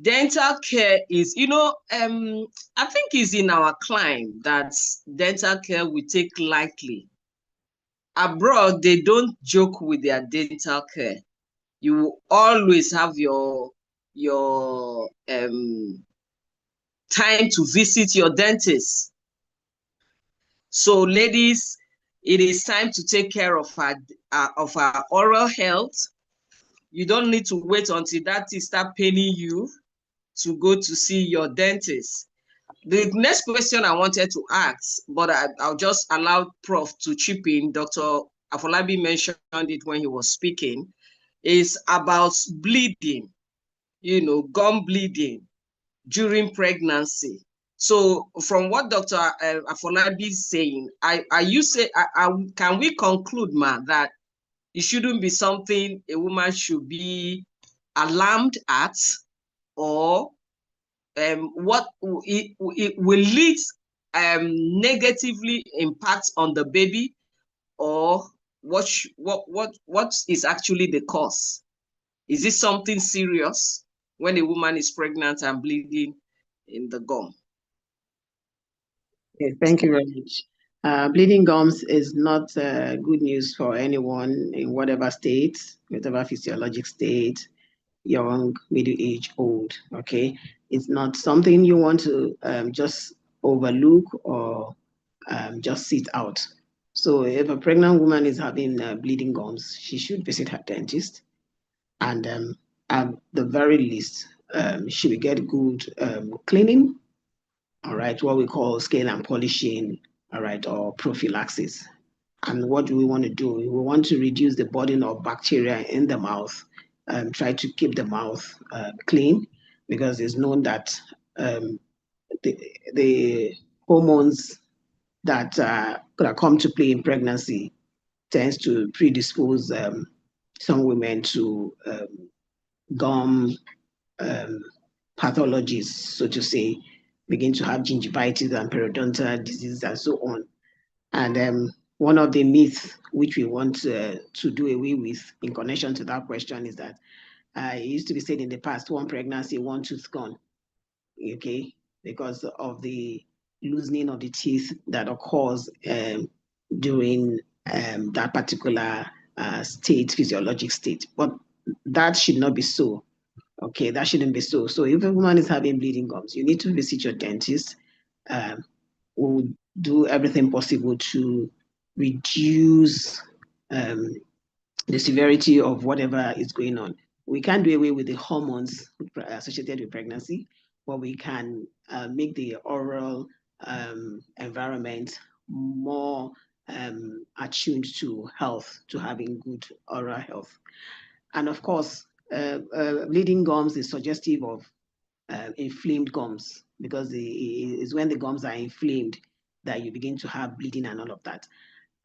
Dental care is, I think it's in our climb that dental care we take lightly. Abroad, they don't joke with their dental care. You always have your time to visit your dentist. So ladies, it is time to take care of our oral health. You don't need to wait until that is start paining you to go to see your dentist. The next question I wanted to ask, but I'll just allow Prof to chip in. Dr. Afolabi mentioned it when he was speaking, is about bleeding, gum bleeding during pregnancy. So from what Dr. Afolabi is saying, can we conclude, ma, that it shouldn't be something a woman should be alarmed at, or what it will lead negatively impact on the baby, or what is actually the cause? Is this something serious? when a woman is pregnant and bleeding in the gum? Okay, thank you very much. Bleeding gums is not good news for anyone in whatever state, whatever physiologic state, young, middle age, old. Okay, it's not something you want to just overlook or just sit out. So if a pregnant woman is having bleeding gums, she should visit her dentist, and at the very least, she will get good cleaning. All right, what we call scale and polishing, all right, or prophylaxis. And what do we want to do? We want to reduce the burden of bacteria in the mouth, try to keep the mouth clean, because it's known that the hormones that come to play in pregnancy tends to predispose some women to gum pathologies, so to say, begin to have gingivitis and periodontal disease and so on. And one of the myths which we want to do away with in connection to that question is that it used to be said in the past, one pregnancy, one tooth gone, okay, because of the loosening of the teeth that occurs during that particular state, physiologic state. But that should not be so. Okay, that shouldn't be so. So if a woman is having bleeding gums, you need to visit your dentist. We'll do everything possible to reduce the severity of whatever is going on. We can't do away with the hormones associated with pregnancy, but we can make the oral environment more attuned to health, to having good oral health. And of course, bleeding gums is suggestive of inflamed gums, because it's when the gums are inflamed that you begin to have bleeding and all of that.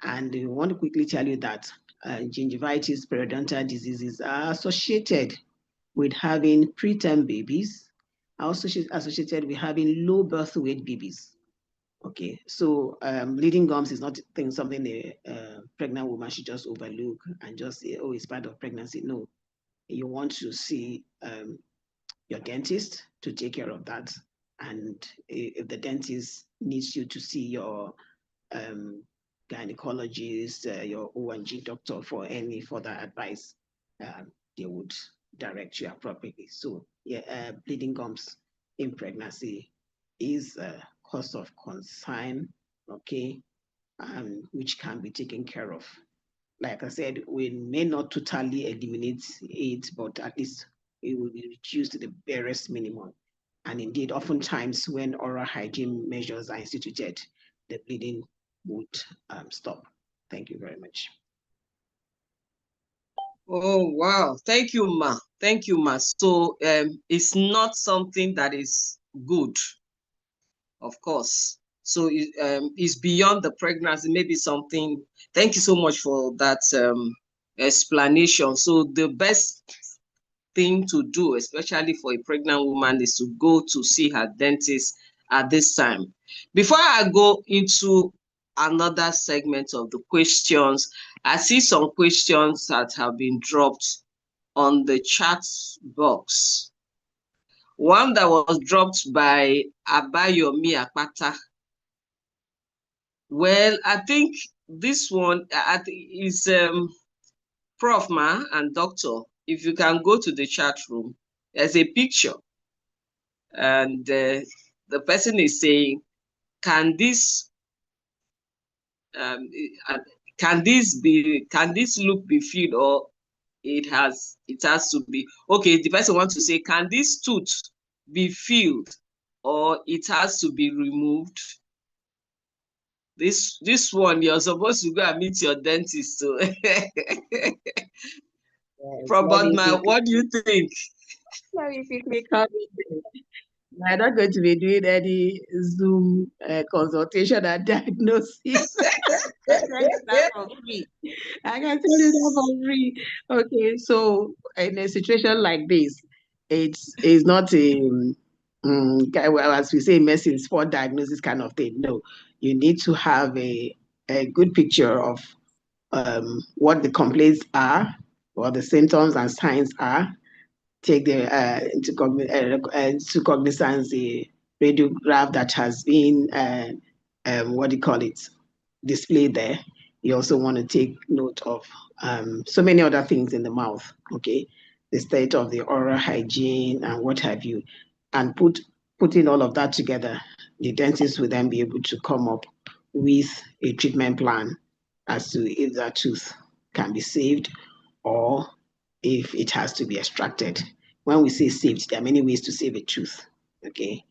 And we want to quickly tell you that gingivitis, periodontal diseases are associated with having preterm babies, are also associated with having low birth weight babies. Okay, so bleeding gums is not something a pregnant woman should just overlook and just say, oh, it's part of pregnancy. No, you want to see your dentist to take care of that. And if the dentist needs you to see your gynecologist, your O&G doctor for any further advice, they would direct you appropriately. So yeah, bleeding gums in pregnancy is a cause of concern, okay, which can be taken care of. Like I said, we may not totally eliminate it, but at least it will be reduced to the barest minimum. And indeed, oftentimes when oral hygiene measures are instituted, the bleeding would stop. Thank you very much. Oh, wow. Thank you, Ma. Thank you, Ma. So it's not something that is good, of course. So it's beyond the pregnancy, maybe something. Thank you so much for that explanation. So the best thing to do, especially for a pregnant woman, is to go to see her dentist at this time. Before I go into another segment of the questions, I see some questions that have been dropped on the chat box. One that was dropped by Abayomi Akpata. Well, I think this one is Prof. Ma and Doctor. If you can go to the chat room, there's a picture. And the person is saying, can this look be filled, or it has to be okay? The person wants to say, can this tooth be filled, or it has to be removed? This one, you're supposed to go and meet your dentist. So Prof. Bodma, what do you think? Let me quickly comment. I'm not going to be doing any Zoom consultation and diagnosis. For free. I can tell you that for free. Okay, so in a situation like this, it's not a as we say, medicine spot diagnosis kind of thing. No, you need to have a good picture of what the complaints are, what the symptoms and signs are, take into cognizance the radiograph that has been displayed there. You also want to take note of so many other things in the mouth, okay? The state of the oral hygiene and what have you, and putting all of that together, the dentist will then be able to come up with a treatment plan as to if that tooth can be saved or if it has to be extracted. When we say saved, there are many ways to save a tooth, okay?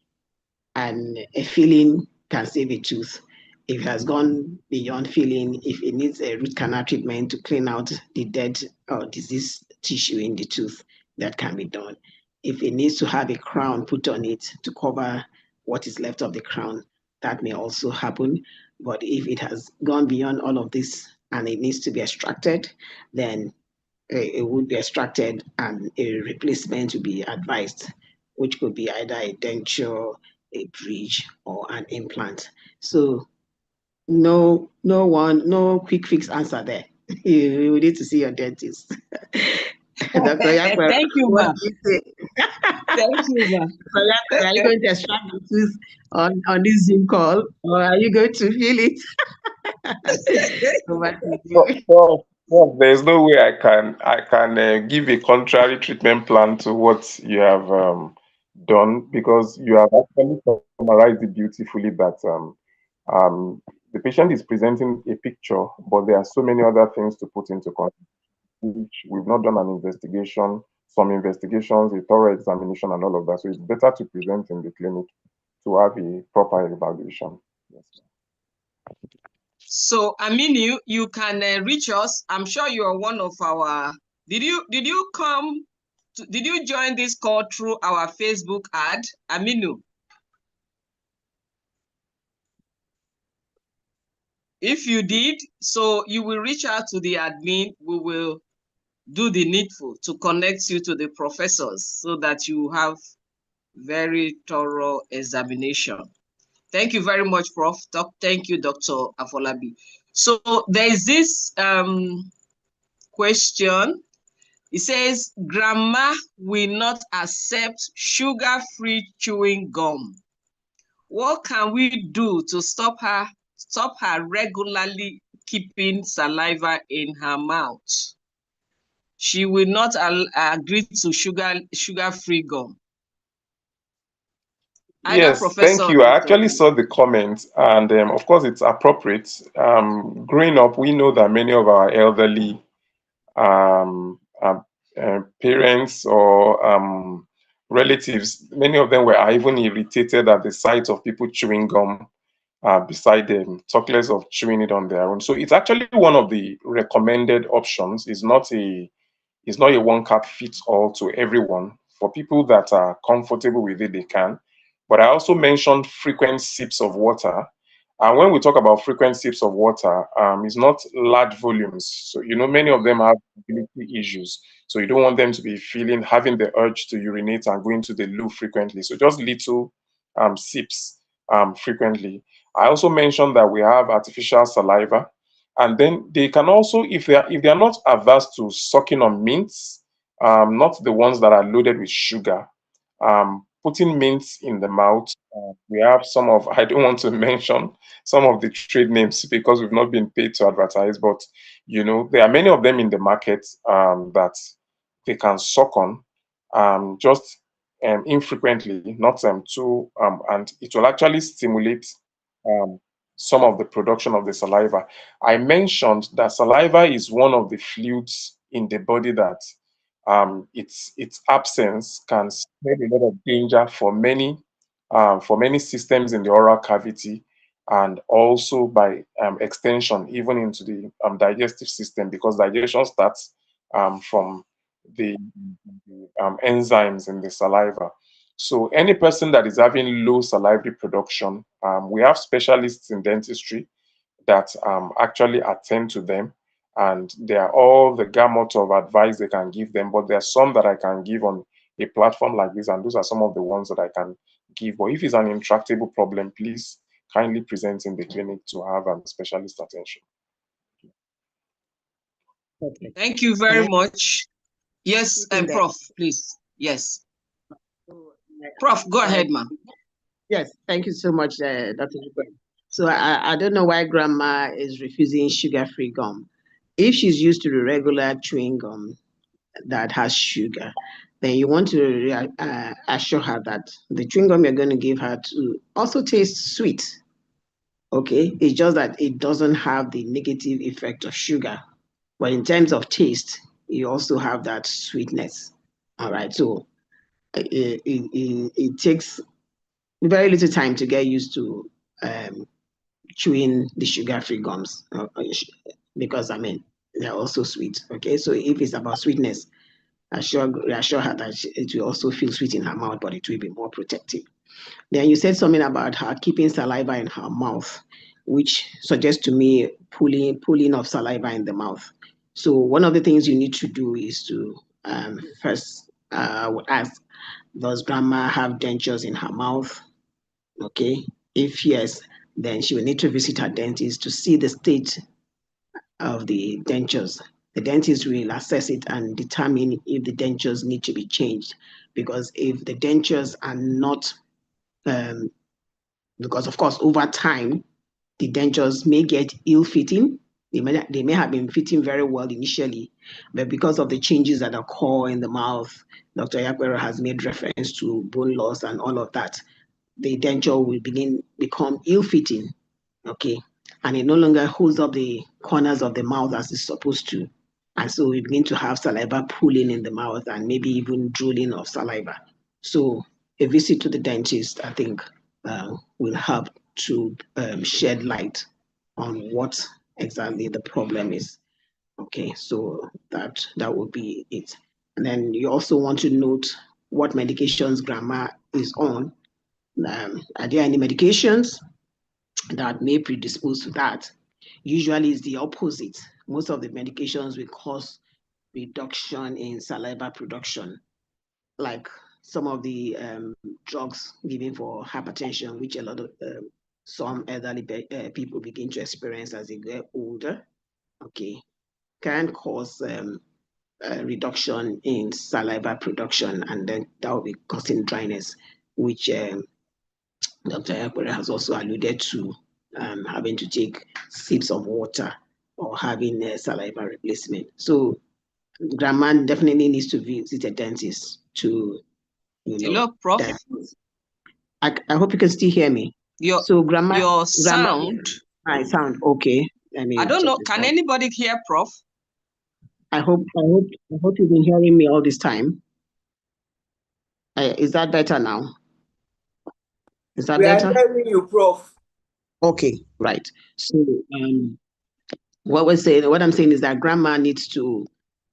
And a filling can save a tooth. If it has gone beyond filling, if it needs a root canal treatment to clean out the dead or diseased tissue in the tooth, that can be done. If it needs to have a crown put on it to cover what is left of the crown, that may also happen. But if it has gone beyond all of this and it needs to be extracted, then it would be extracted and a replacement would be advised, which could be either a denture, a bridge, or an implant. So no quick fix answer there. You need to see your dentist. Dr. Yakwa, Thank you, what ma. do you say? Thank you, ma. Dr. Yakwa, are you going to extract the tooth on this Zoom call, or are you going to feel it? Over to you. Well, there's no way I can give a contrary treatment plan to what you have done, because you have actually summarized it beautifully that the patient is presenting a picture, but there are so many other things to put into context, which we've not done an investigation, some investigations, a thorough examination, and all of that. So it's better to present in the clinic to have a proper evaluation. Yes. So, Aminu, you can reach us. I'm sure you are one of our. Did you join this call through our Facebook ad, Aminu? If you did, so you will reach out to the admin. We will do the needful to connect you to the professors so that you have very thorough examination. Thank you very much, Prof. Thank you, Dr. Afolabi. So there is this question. It says, Grandma will not accept sugar-free chewing gum. What can we do to stop her regularly keeping saliva in her mouth? She will not agree to sugar-free gum. Yes, thank you. I actually saw the comment, and of course, it's appropriate. Growing up, we know that many of our elderly parents or relatives, many of them were even irritated at the sight of people chewing gum beside them, talk less of chewing it on their own. So it's actually one of the recommended options. It's not a one cap fits all to everyone. For people that are comfortable with it, they can. But I also mentioned frequent sips of water. And when we talk about frequent sips of water, it's not large volumes. So, many of them have mobility issues. So you don't want them to be having the urge to urinate and going to the loo frequently. So just little sips frequently. I also mentioned that we have artificial saliva. And then they can also, if they are not averse to sucking on mints, not the ones that are loaded with sugar, putting mints in the mouth. We have some of, I don't want to mention some of the trade names because we've not been paid to advertise, but there are many of them in the market that they can suck on just infrequently, not too, and it will actually stimulate some of the production of the saliva. I mentioned that saliva is one of the fluids in the body that its absence can spread a lot of danger for many systems in the oral cavity, and also by extension even into the digestive system, because digestion starts from the enzymes in the saliva. So any person that is having low salivary production, we have specialists in dentistry that actually attend to them, and they are all the gamut of advice they can give them. But there are some that I can give on a platform like this, and those are some of the ones that I can give. But if it's an intractable problem, please kindly present in the clinic to have specialist attention. Okay. Thank you very much. Yes, Prof, please. Yes. Prof, go ahead, ma. Yes, thank you so much, Dr. Ibrahim. So I don't know why grandma is refusing sugar-free gum. If she's used to the regular chewing gum that has sugar, then you want to assure her that the chewing gum you're going to give her to also taste sweet. Okay, it's just that it doesn't have the negative effect of sugar, but in terms of taste, you also have that sweetness. All right, so it takes very little time to get used to chewing the sugar-free gums because I mean they're also sweet. Okay, so if it's about sweetness, reassure her that it will also feel sweet in her mouth, but it will be more protective. Then you said something about her keeping saliva in her mouth, which suggests to me pulling of saliva in the mouth. So one of the things you need to do is to first ask, does grandma have dentures in her mouth? Okay, if yes, then she will need to visit her dentist to see the state of the dentures. The dentist will assess it and determine if the dentures need to be changed. Because if the dentures are not, because of course, over time, the dentures may get ill-fitting. They may have been fitting very well initially, but because of the changes that occur in the mouth, Dr. Yakwero has made reference to bone loss and all of that, the denture will become ill-fitting, okay? And it no longer holds up the corners of the mouth as it's supposed to. And so we begin to have saliva pooling in the mouth and maybe even drooling of saliva. So a visit to the dentist, I think, will help to shed light on what exactly the problem is. Okay, so that would be it. And then you also want to note what medications grandma is on. Are there any medications that may predispose to that? Usually it's the opposite. Most of the medications will cause reduction in saliva production, like some of the drugs given for hypertension, which a lot of some elderly people begin to experience as they get older, okay, can cause a reduction in saliva production, and then that will be causing dryness, which Dr. Yakwero has also alluded to, having to take sips of water or having a saliva replacement. So grandma definitely needs to visit a dentist to, Hello, Prof. I hope you can still hear me. Your sound. My sound, okay. I don't know. Can anybody hear Prof? I hope you've been hearing me all this time. Is that better now? Is that better? We are hearing you, Prof. Okay, right. So what I'm saying is that grandma needs to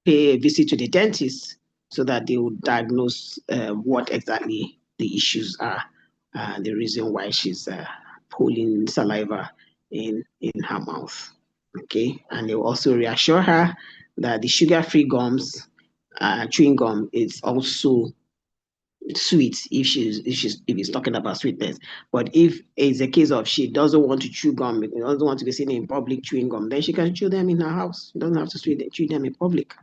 pay a visit to the dentist so that they will diagnose what exactly the issues are, the reason why she's pulling saliva in her mouth. Okay, and they will also reassure her that the sugar-free gums, chewing gum, is also sweet if he's talking about sweetness. But if it's a case of she doesn't want to chew gum, doesn't want to be seen in public chewing gum, then she can chew them in her house. She doesn't have to chew them in public.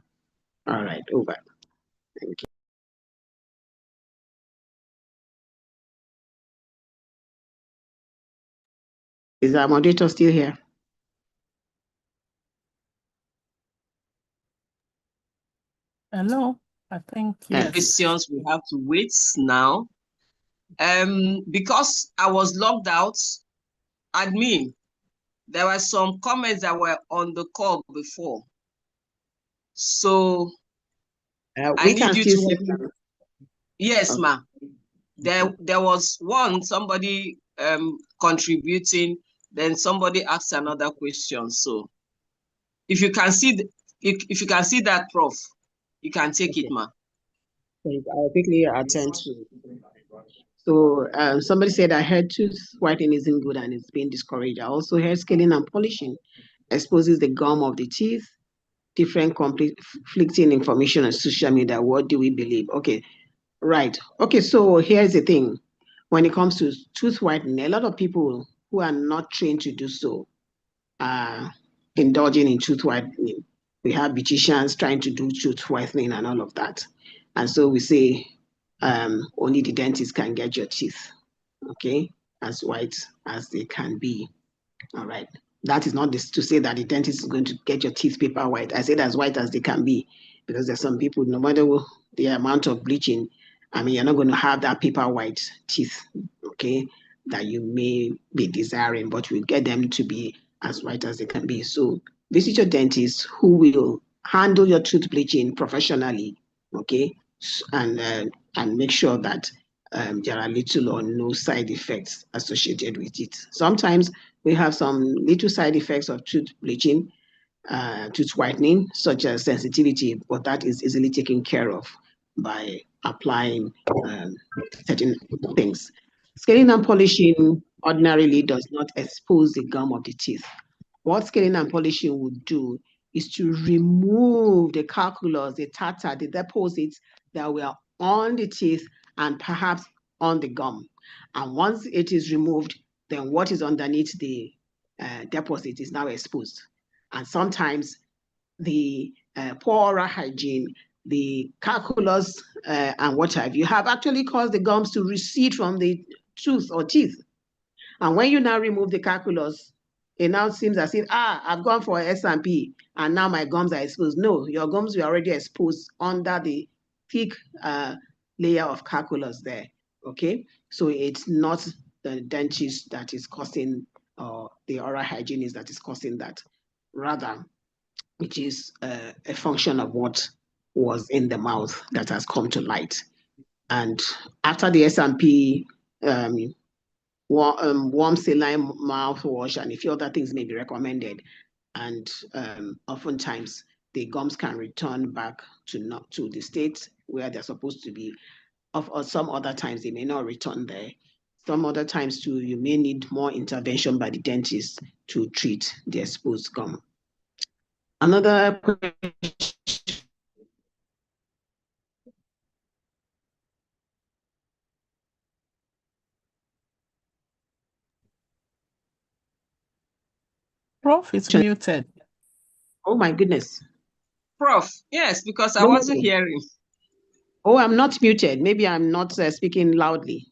All right, over. Thank you. Is our moderator still here? Hello, I think yes. Questions, we have to wait now. Because I was logged out, admin, there were some comments that were on the call before. So I need you to help me. Yes, ma. There was somebody contributing, then somebody asked another question. So if you can see if you can see that, Prof, you can take it, ma. I'll quickly attend to. So somebody said I heard tooth whitening isn't good and it's being discouraged. I also heard scaling and polishing exposes the gum of the teeth. Different conflicting information on social media. What do we believe? Okay, right. Okay, so here's the thing. When it comes to tooth whitening, a lot of people who are not trained to do so are indulging in tooth whitening. We have beauticians trying to do tooth whitening and all of that. And so we say only the dentist can get your teeth, okay, as white as they can be. All right. That is not this to say that the dentist is going to get your teeth paper white. I said as white as they can be, because there's some people, no matter the amount of bleaching, I mean, you're not going to have that paper white teeth, okay, that you may be desiring, but we get them to be as white as they can be. So visit your dentist who will handle your tooth bleaching professionally, okay, and make sure that there are little or no side effects associated with it. Sometimes we have some little side effects of tooth bleaching, tooth whitening, such as sensitivity, but that is easily taken care of by applying certain things. Scaling and polishing ordinarily does not expose the gum of the teeth. What scaling and polishing would do is to remove the calculus, the tartar, the deposits that were on the teeth and perhaps on the gum. And once it is removed, then what is underneath the deposit is now exposed. And sometimes the poor oral hygiene, the calculus and what have you, have actually caused the gums to recede from the tooth or teeth. And when you now remove the calculus, it now seems as if, I've gone for S&P and now my gums are exposed. No, your gums were already exposed under the thick layer of calculus there, okay? So it's not the dentist that is causing, or the oral hygienist that is causing that. Rather, it is a function of what was in the mouth that has come to light. And after the S&P, warm saline mouthwash and a few other things may be recommended. And oftentimes the gums can return back to the state where they're supposed to be. Or some other times they may not return there. Some other times too, you may need more intervention by the dentist to treat the exposed gum. Another question. Prof, it's muted. Oh my goodness. Prof, yes, because I No. wasn't hearing. Oh, I'm not muted. Maybe I'm not speaking loudly.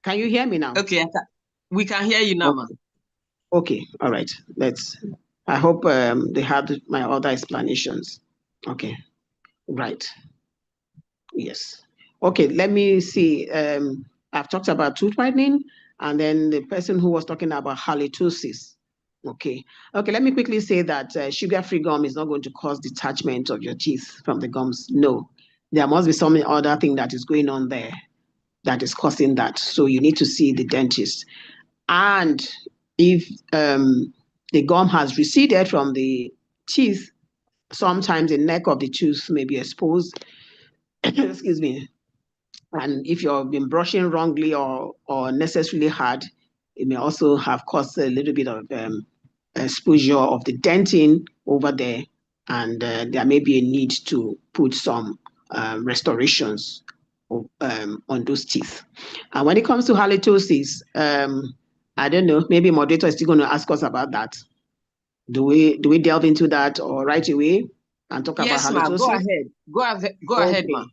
Can you hear me now? Okay, we can hear you now, ma'am. Okay, all right. I hope they had my other explanations. Okay, right. Yes. Okay, let me see. I've talked about tooth whitening, and then the person who was talking about halitosis. Okay, let me quickly say that sugar-free gum is not going to cause detachment of your teeth from the gums. No, there must be some other thing that is going on there that is causing that. So you need to see the dentist. And if the gum has receded from the teeth, sometimes the neck of the tooth may be exposed. Excuse me. And if you've been brushing wrongly or necessarily hard, it may also have caused a little bit of exposure of the dentin over there. And there may be a need to put some restorations on those teeth. And when it comes to halitosis, I don't know, maybe moderator is still going to ask us about that. Do we delve into that or right away and talk about halitosis? Yes, ma'am. Go ahead. Go ahead, ma'am.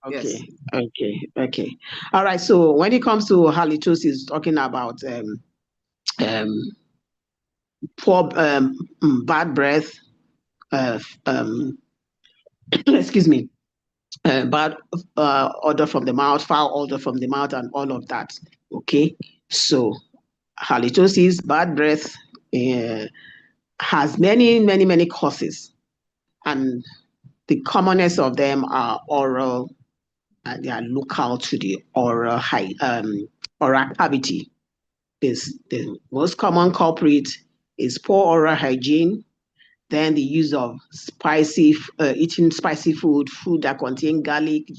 Okay. Yes. Okay. All right. So when it comes to halitosis, talking about poor, bad breath, excuse me, bad odor from the mouth, foul odor from the mouth, and all of that. Okay. So halitosis, bad breath, has many causes, and the commonest of them are oral. They are local to the oral cavity. The most common culprit is poor oral hygiene, then the use of eating spicy food that contain garlic,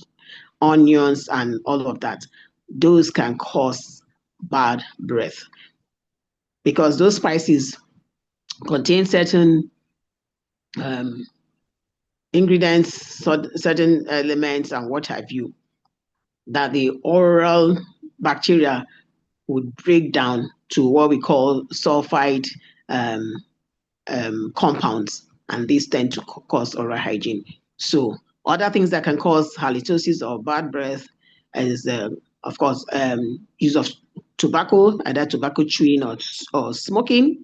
onions, and all of that. Those can cause bad breath because those spices contain certain ingredients, certain elements, and what have you, that the oral bacteria would break down to what we call sulfide compounds, and these tend to cause oral hygiene. So Other things that can cause halitosis or bad breath is, of course, use of tobacco, either tobacco chewing or smoking,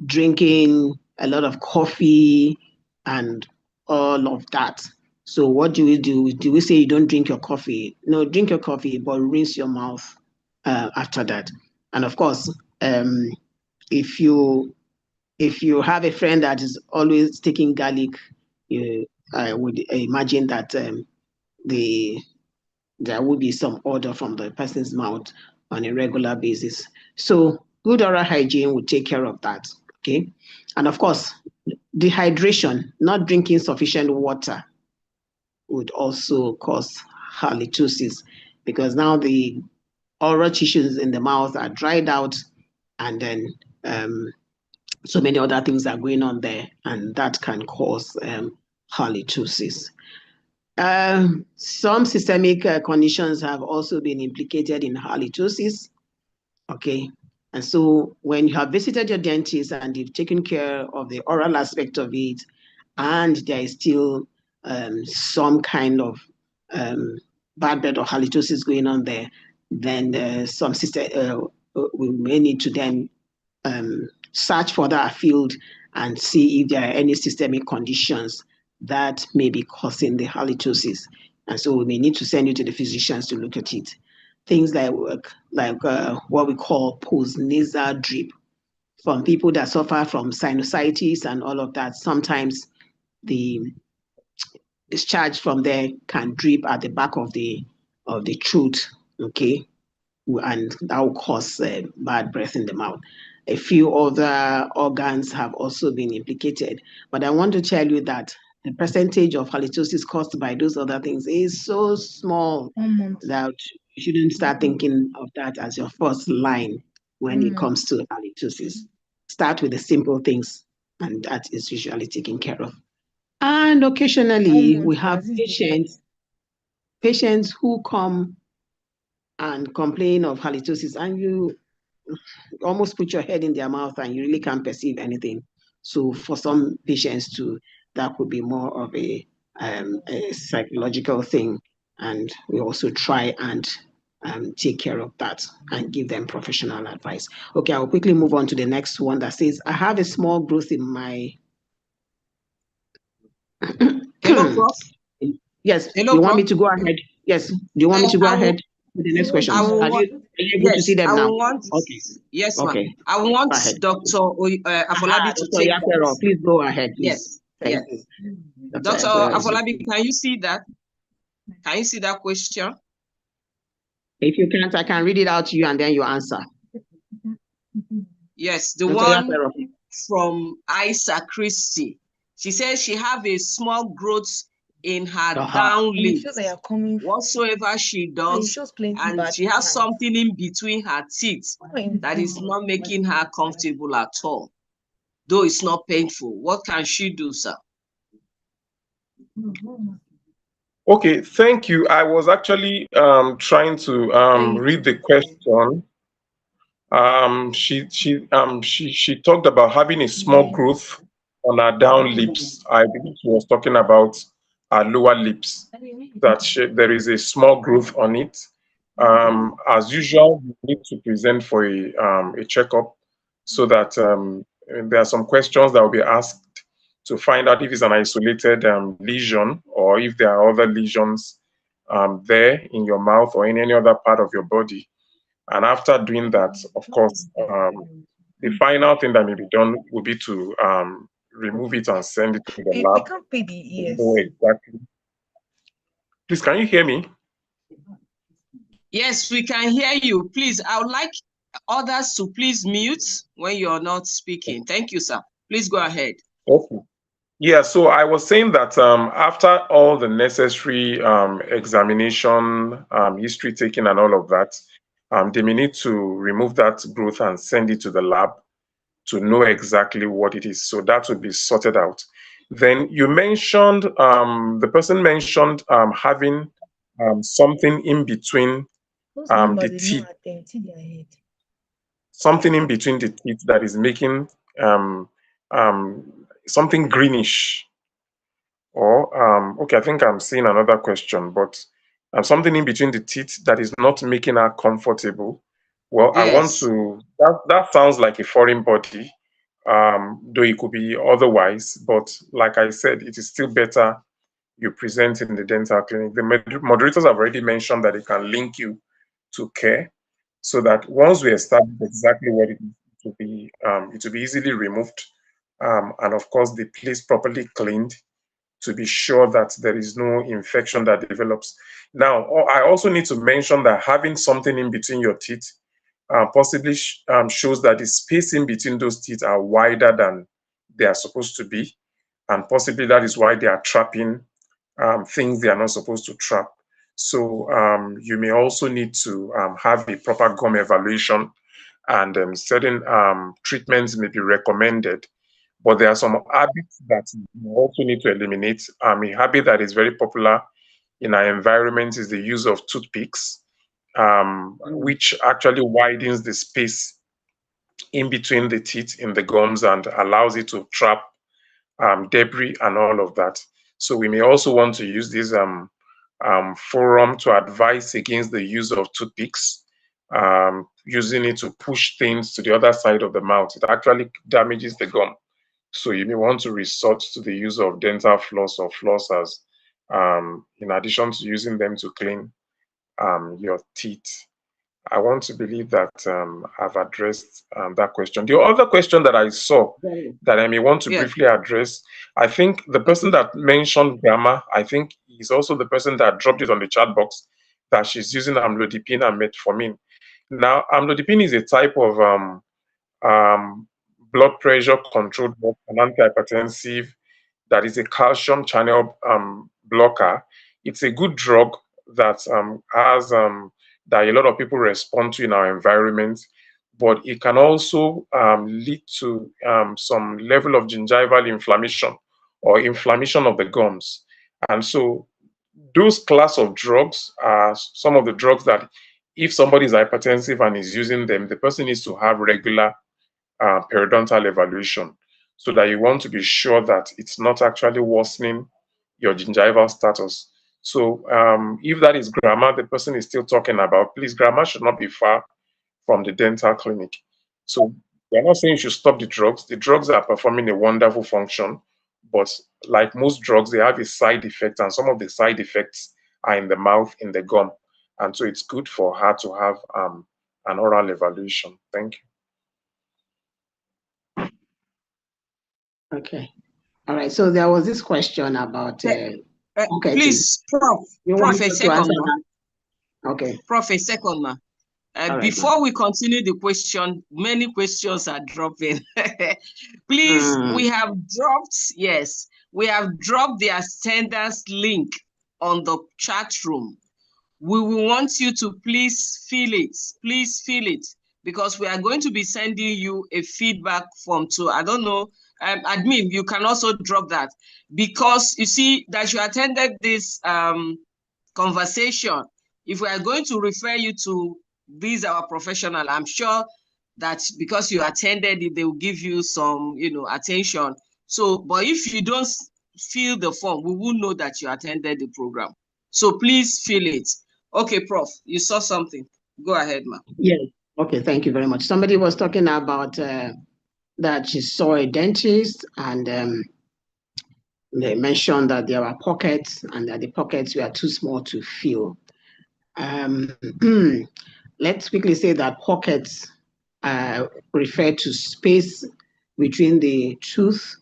drinking a lot of coffee, and all of that. So what do we do? Do we say you don't drink your coffee? No, drink your coffee, but rinse your mouth after that. And of course, if you have a friend that is always taking garlic, I would imagine that there would be some odor from the person's mouth on a regular basis. So good oral hygiene would take care of that, okay? And of course, dehydration, not drinking sufficient water, would also cause halitosis, because now the oral tissues in the mouth are dried out, and then so many other things are going on there, and that can cause halitosis. Some systemic conditions have also been implicated in halitosis. Okay, and so when you have visited your dentist and you've taken care of the oral aspect of it, and there is still some kind of bad breath or halitosis going on there, then some system we may need to then search further afield and see if there are any systemic conditions that may be causing the halitosis. And so we may need to send you to the physicians to look at it. Things like what we call postnasal drip. From people that suffer from sinusitis and all of that, sometimes the discharge from there can drip at the back of the throat, okay? And that will cause bad breath in the mouth. A few other organs have also been implicated, but I want to tell you that the percentage of halitosis caused by those other things is so small that you shouldn't start thinking of that as your first line when it comes to halitosis. Start with the simple things, and that is usually taken care of. And occasionally we have patients who come and complain of halitosis, and you almost put your head in their mouth and you really can't perceive anything. So for some patients too, that could be more of a psychological thing, and we also try and take care of that and give them professional advice. Okay, I'll quickly move on to the next one that says, I have a small growth in my... Hello, Prof. Yes, Hello, you want Prof. me to go ahead? Yes, do you want me to go ahead with the next question? Are you able to see them now? Okay. Yes, okay. ma'am. I want Dr. Afolabi to take that. Please go ahead, please. Yes. Dr. Afolabi, can you see that? Can you see that question? If you can't, I can read it out to you and then you answer. Yes, the one from Isa Christie. She says she have a small growth in her down lip. Whatsoever she does, and she has something in between her teeth that is not making her comfortable at all. Though it's not painful. What can she do, sir? Okay, thank you. I was actually trying to read the question. She talked about having a small growth on her down lips. I believe she was talking about her lower lips, that there is a small growth on it. As usual, you need to present for a checkup, so that there are some questions that will be asked to find out if it's an isolated lesion, or if there are other lesions there in your mouth or in any other part of your body. And after doing that, of course, the final thing that may be done will be to remove it and send it to the lab. Exactly. Please, can you hear me? Yes, we can hear you. Please, I would like others to please mute when you're not speaking. Thank you, sir. Please go ahead. Okay. Yeah, so I was saying that after all the necessary examination, history taking and all of that, they may need to remove that growth and send it to the lab to know exactly what it is. So that would be sorted out. Then you mentioned, the person mentioned having something in between the teeth. Something in between the teeth that is making something greenish. Or, okay, I think I'm seeing another question, but something in between the teeth that is not making her comfortable. Well, I want Yes. to, that sounds like a foreign body, though it could be otherwise, but like I said, it is still better you present in the dental clinic. The moderators have already mentioned that they can link you to care, so that once we establish exactly what it is, it will be easily removed, and of course the place properly cleaned to be sure that there is no infection that develops. Now, I also need to mention that having something in between your teeth possibly shows that the space in between those teeth are wider than they are supposed to be, and possibly that is why they are trapping things they are not supposed to trap. So you may also need to have a proper gum evaluation, and certain treatments may be recommended. But there are some habits that you also need to eliminate. A habit that is very popular in our environment is the use of toothpicks, which actually widens the space in between the teeth in the gums and allows it to trap debris and all of that. So we may also want to use this forum to advise against the use of toothpicks, using it to push things to the other side of the mouth. It actually damages the gum. So you may want to resort to the use of dental floss or flossers, in addition to using them to clean your teeth. I want to believe that I've addressed that question. The other question that I saw that I may want to Yeah. briefly address, I think the person that mentioned grammar, I think he's also the person that dropped it on the chat box, that she's using amlodipine and metformin. Now, amlodipine is a type of blood pressure controlled drug, an antihypertensive that is a calcium channel blocker. It's a good drug that has that a lot of people respond to in our environment, but it can also lead to some level of gingival inflammation or inflammation of the gums. And so those class of drugs are some of the drugs that if somebody is hypertensive and is using them, the person needs to have regular periodontal evaluation, so that you want to be sure that it's not actually worsening your gingival status. So if that is grammar the person is still talking about, please, grammar should not be far from the dental clinic. So we're not saying you should stop the drugs. The drugs are performing a wonderful function, but like most drugs, they have a side effect, and some of the side effects are in the mouth, in the gum. And so it's good for her to have an oral evaluation. Thank you. Okay. All right. So there was this question about okay. Please, Prof. You Prof, want a to second, answer ma. that? Okay. Prof, a second, ma. All right, Before we continue the question, many questions are dropping. Please, we have dropped, yes, we have dropped the attendance link on the chat room. We will want you to please fill it, because we are going to be sending you a feedback form too. I don't know, admin, you can also drop that, because you see that you attended this conversation. If we are going to refer you to these our professional, I'm sure that because you attended it, they will give you some, attention. So, but if you don't fill the form, we will know that you attended the program. So please fill it. Okay, Prof, you saw something. Go ahead, ma'am. Yes. Okay, thank you very much. Somebody was talking about that she saw a dentist, and they mentioned that there were pockets and that the pockets were too small to fill. Let's quickly say that pockets refer to space between the tooth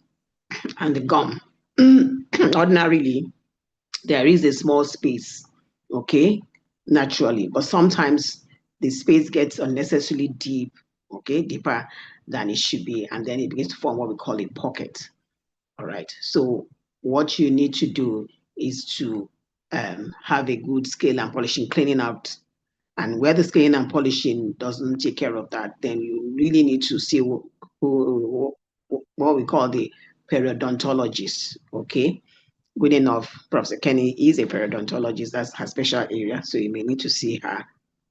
and the gum. Ordinarily, there is a small space, okay, naturally, but sometimes the space gets unnecessarily deep, okay, deeper than it should be, and then it begins to form what we call a pocket. All right, so what you need to do is to have a good scale and polishing, cleaning out. And where the scaling and polishing doesn't take care of that, then you really need to see what we call the periodontologist, okay? Good enough, Professor Kenny is a periodontologist, that's her special area, so you may need to see her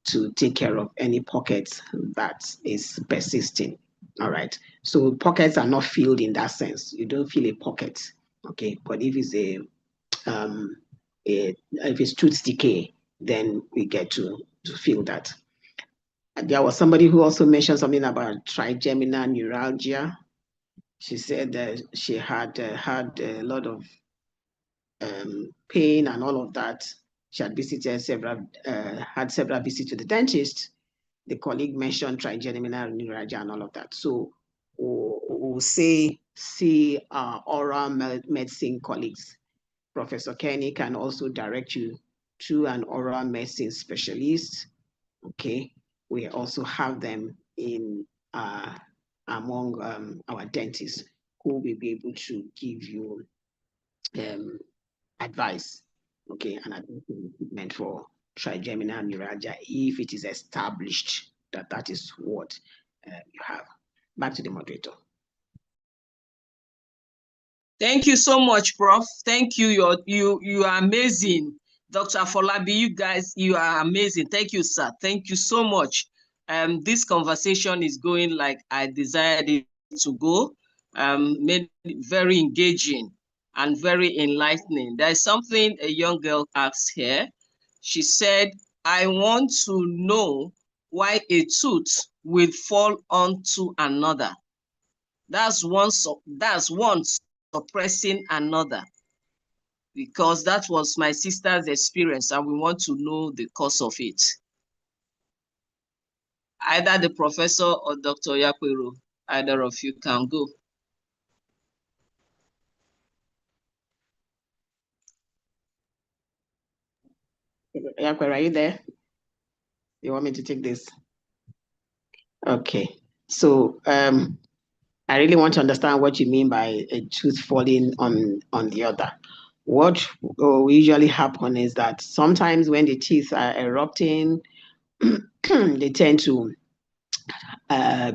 to take care of any pockets that is persisting, all right? So pockets are not filled in that sense. You don't fill a pocket, Okay, but if it's if it's tooth decay, then we get to feel that. And there was somebody who also mentioned something about trigeminal neuralgia. She said that she had had a lot of pain and all of that. She had visited had several visits to the dentist. The colleague mentioned trigeminal neuralgia and all of that. So we'll see our oral medicine colleagues. Professor Kenny can also direct you to an oral medicine specialist. Okay, we also have them in among our dentists who will be able to give you advice, okay, and treatment for trigeminal neuralgia if it is established that that is what you have. Back to the moderator. Thank you so much, Prof. Thank you. You are amazing. Dr. Afolabi, you guys, you are amazing. Thank you, sir. Thank you so much. This conversation is going like I desired it to go. Made it very engaging and very enlightening. There's something a young girl asked here. She said, I want to know why a tooth will fall onto another. That's one suppressing another, because that was my sister's experience and we want to know the cause of it. Either the professor or Dr. Yakwero, either of you can go. Yakwero, are you there? You want me to take this? Okay, so I really want to understand what you mean by a tooth falling on the other. What will usually happen is that sometimes when the teeth are erupting, they tend to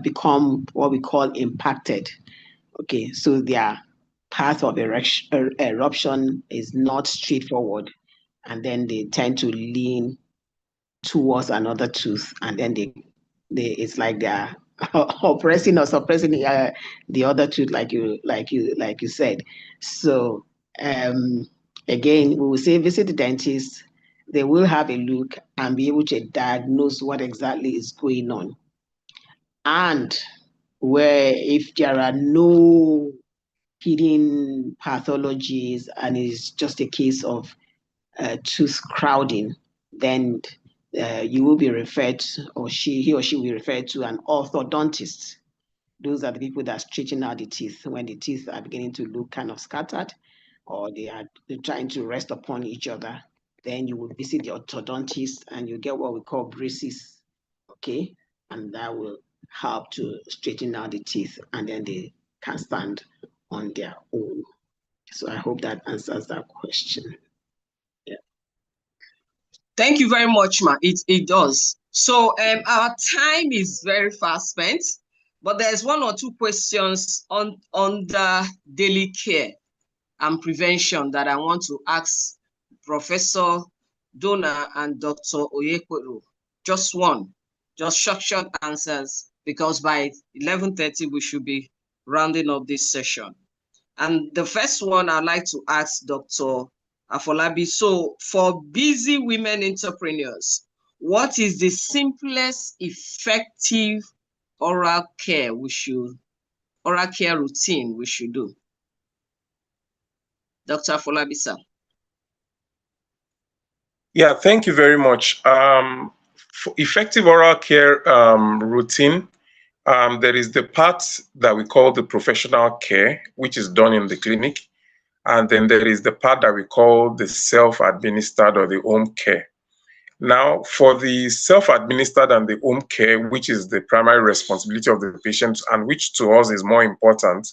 become what we call impacted. Okay, so their path of eruption is not straightforward, and then they tend to lean towards another tooth, and then it's like they're oppressing or suppressing the other tooth, like you said. So again, we will say visit the dentist. They will have a look and be able to diagnose what exactly is going on. And where if there are no hidden pathologies and it's just a case of tooth crowding, then you will be referred, or he or she will be referred to an orthodontist. Those are the people that straighten out the teeth when the teeth are beginning to look kind of scattered, or they're trying to rest upon each other. Then you will visit the orthodontist and you get what we call braces, okay? And that will help to straighten out the teeth, and then they can stand on their own. So I hope that answers that question. Yeah. Thank you very much, Ma. It does. So our time is very fast spent, but there's one or two questions on the daily care and prevention that I want to ask Professor Dona and Dr. Oyekwero. Just one, just short answers, because by 11:30 we should be rounding up this session. And the first one I'd like to ask Dr. Afolabi. So for busy women entrepreneurs, what is the simplest effective oral care routine we should do? Dr. Afolabi, sir. Yeah, thank you very much. For effective oral care routine, there is the part that we call the professional care, which is done in the clinic. And then there is the part that we call the self-administered or the home care. Now, for the self-administered and the home care, which is the primary responsibility of the patient and which to us is more important,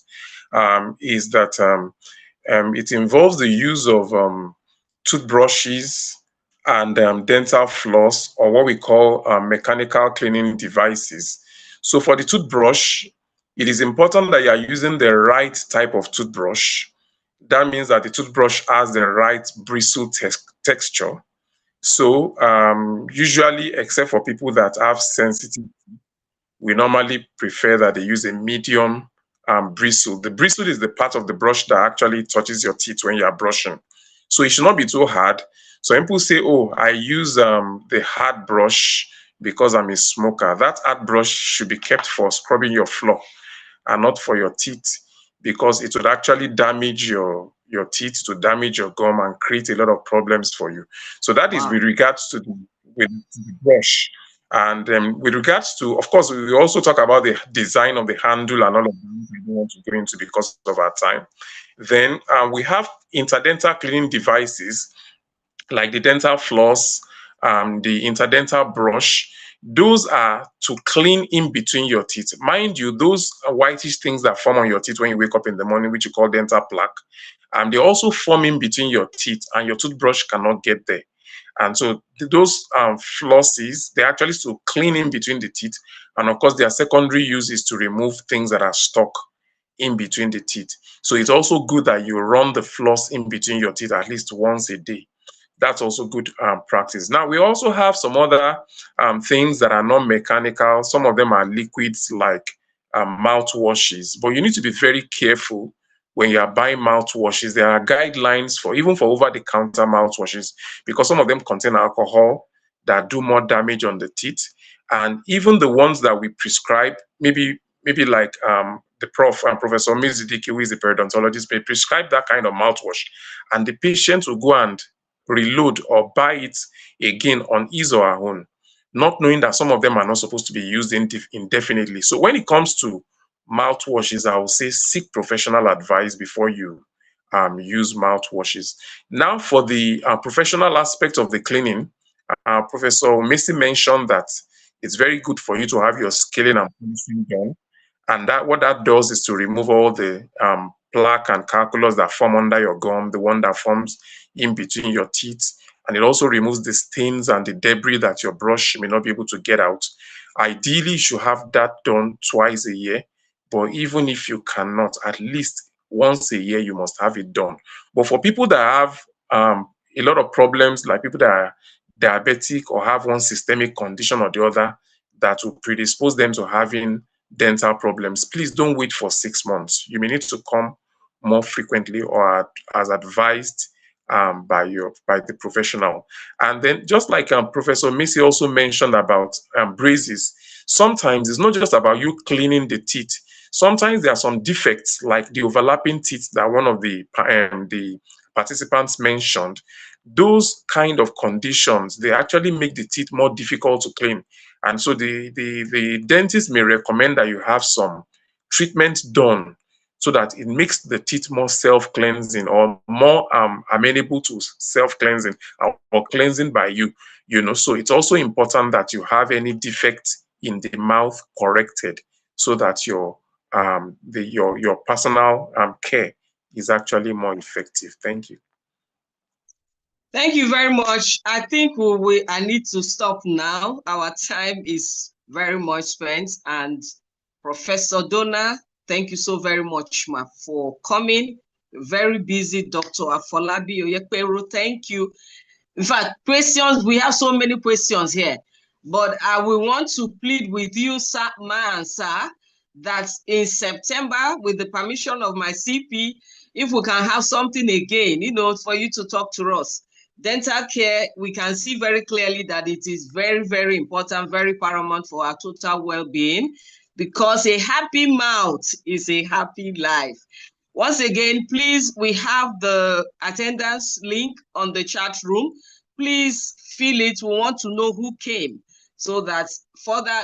is that it involves the use of toothbrushes and dental floss, or what we call mechanical cleaning devices. So for the toothbrush, it is important that you are using the right type of toothbrush. That means that the toothbrush has the right bristle texture. So usually, except for people that have sensitive, we normally prefer that they use a medium bristle. The bristle is the part of the brush that actually touches your teeth when you are brushing. So it should not be too hard. So people say, oh, I use the hard brush because I'm a smoker. That hard brush should be kept for scrubbing your floor and not for your teeth, because it would actually damage your teeth, to damage your gum and create a lot of problems for you. So that is with regards to the brush. And with regards to, of course, we also talk about the design of the handle and all of that. We don't want to go into because of our time. Then we have interdental cleaning devices like the dental floss, the interdental brush. Those are to clean in between your teeth. Mind you, those whitish things that form on your teeth when you wake up in the morning, which you call dental plaque, they also form in between your teeth, and your toothbrush cannot get there. And so those flosses, they're actually to clean in between the teeth. And of course, their secondary use is to remove things that are stuck in between the teeth. So it's also good that you run the floss in between your teeth at least once a day. That's also good practice. Now, we also have some other things that are non-mechanical. Some of them are liquids like mouthwashes, but you need to be very careful when you are buying mouthwashes. There are guidelines for even for over-the-counter mouthwashes, because some of them contain alcohol that do more damage on the teeth. And even the ones that we prescribe, maybe like the Professor Mizidiki, who is a periodontologist, may prescribe that kind of mouthwash, and the patient will go and reload or buy it again on his or her own, not knowing that some of them are not supposed to be used indefinitely. So when it comes to mouthwashes, I would say seek professional advice before you use mouthwashes. Now, for the professional aspect of the cleaning, Professor Macy mentioned that it's very good for you to have your scaling and polishing done. And that what that does is to remove all the plaque and calculus that form under your gum, the one that forms in between your teeth. And it also removes the stains and the debris that your brush may not be able to get out. Ideally, you should have that done twice a year. But even if you cannot, at least once a year, you must have it done. But for people that have a lot of problems, like people that are diabetic or have one systemic condition or the other that will predispose them to having dental problems, please don't wait for 6 months. You may need to come more frequently or as advised by the professional. And then just like Professor Macy also mentioned about braces, sometimes it's not just about you cleaning the teeth. Sometimes there are some defects like the overlapping teeth that one of the participants mentioned. Those kind of conditions, they actually make the teeth more difficult to clean. And so the dentist may recommend that you have some treatment done so that it makes the teeth more self-cleansing or more amenable to self-cleansing or cleansing by you. So it's also important that you have any defect in the mouth corrected so that your personal care is actually more effective. Thank you. Thank you very much. I think I need to stop now. Our time is very much spent. And Professor Donna, thank you so very much, ma, for coming. Very busy Dr. Afolabi Oyekpero, thank you. In fact, questions, we have so many questions here. But I will want to plead with you, sir, ma and sir, that in September, with the permission of my CP, if we can have something again, for you to talk to us. Dental care, we can see very clearly that it is very, very important, very paramount for our total well-being, because a happy mouth is a happy life. Once again, please, we have the attendance link on the chat room. Please fill it. We want to know who came so that further,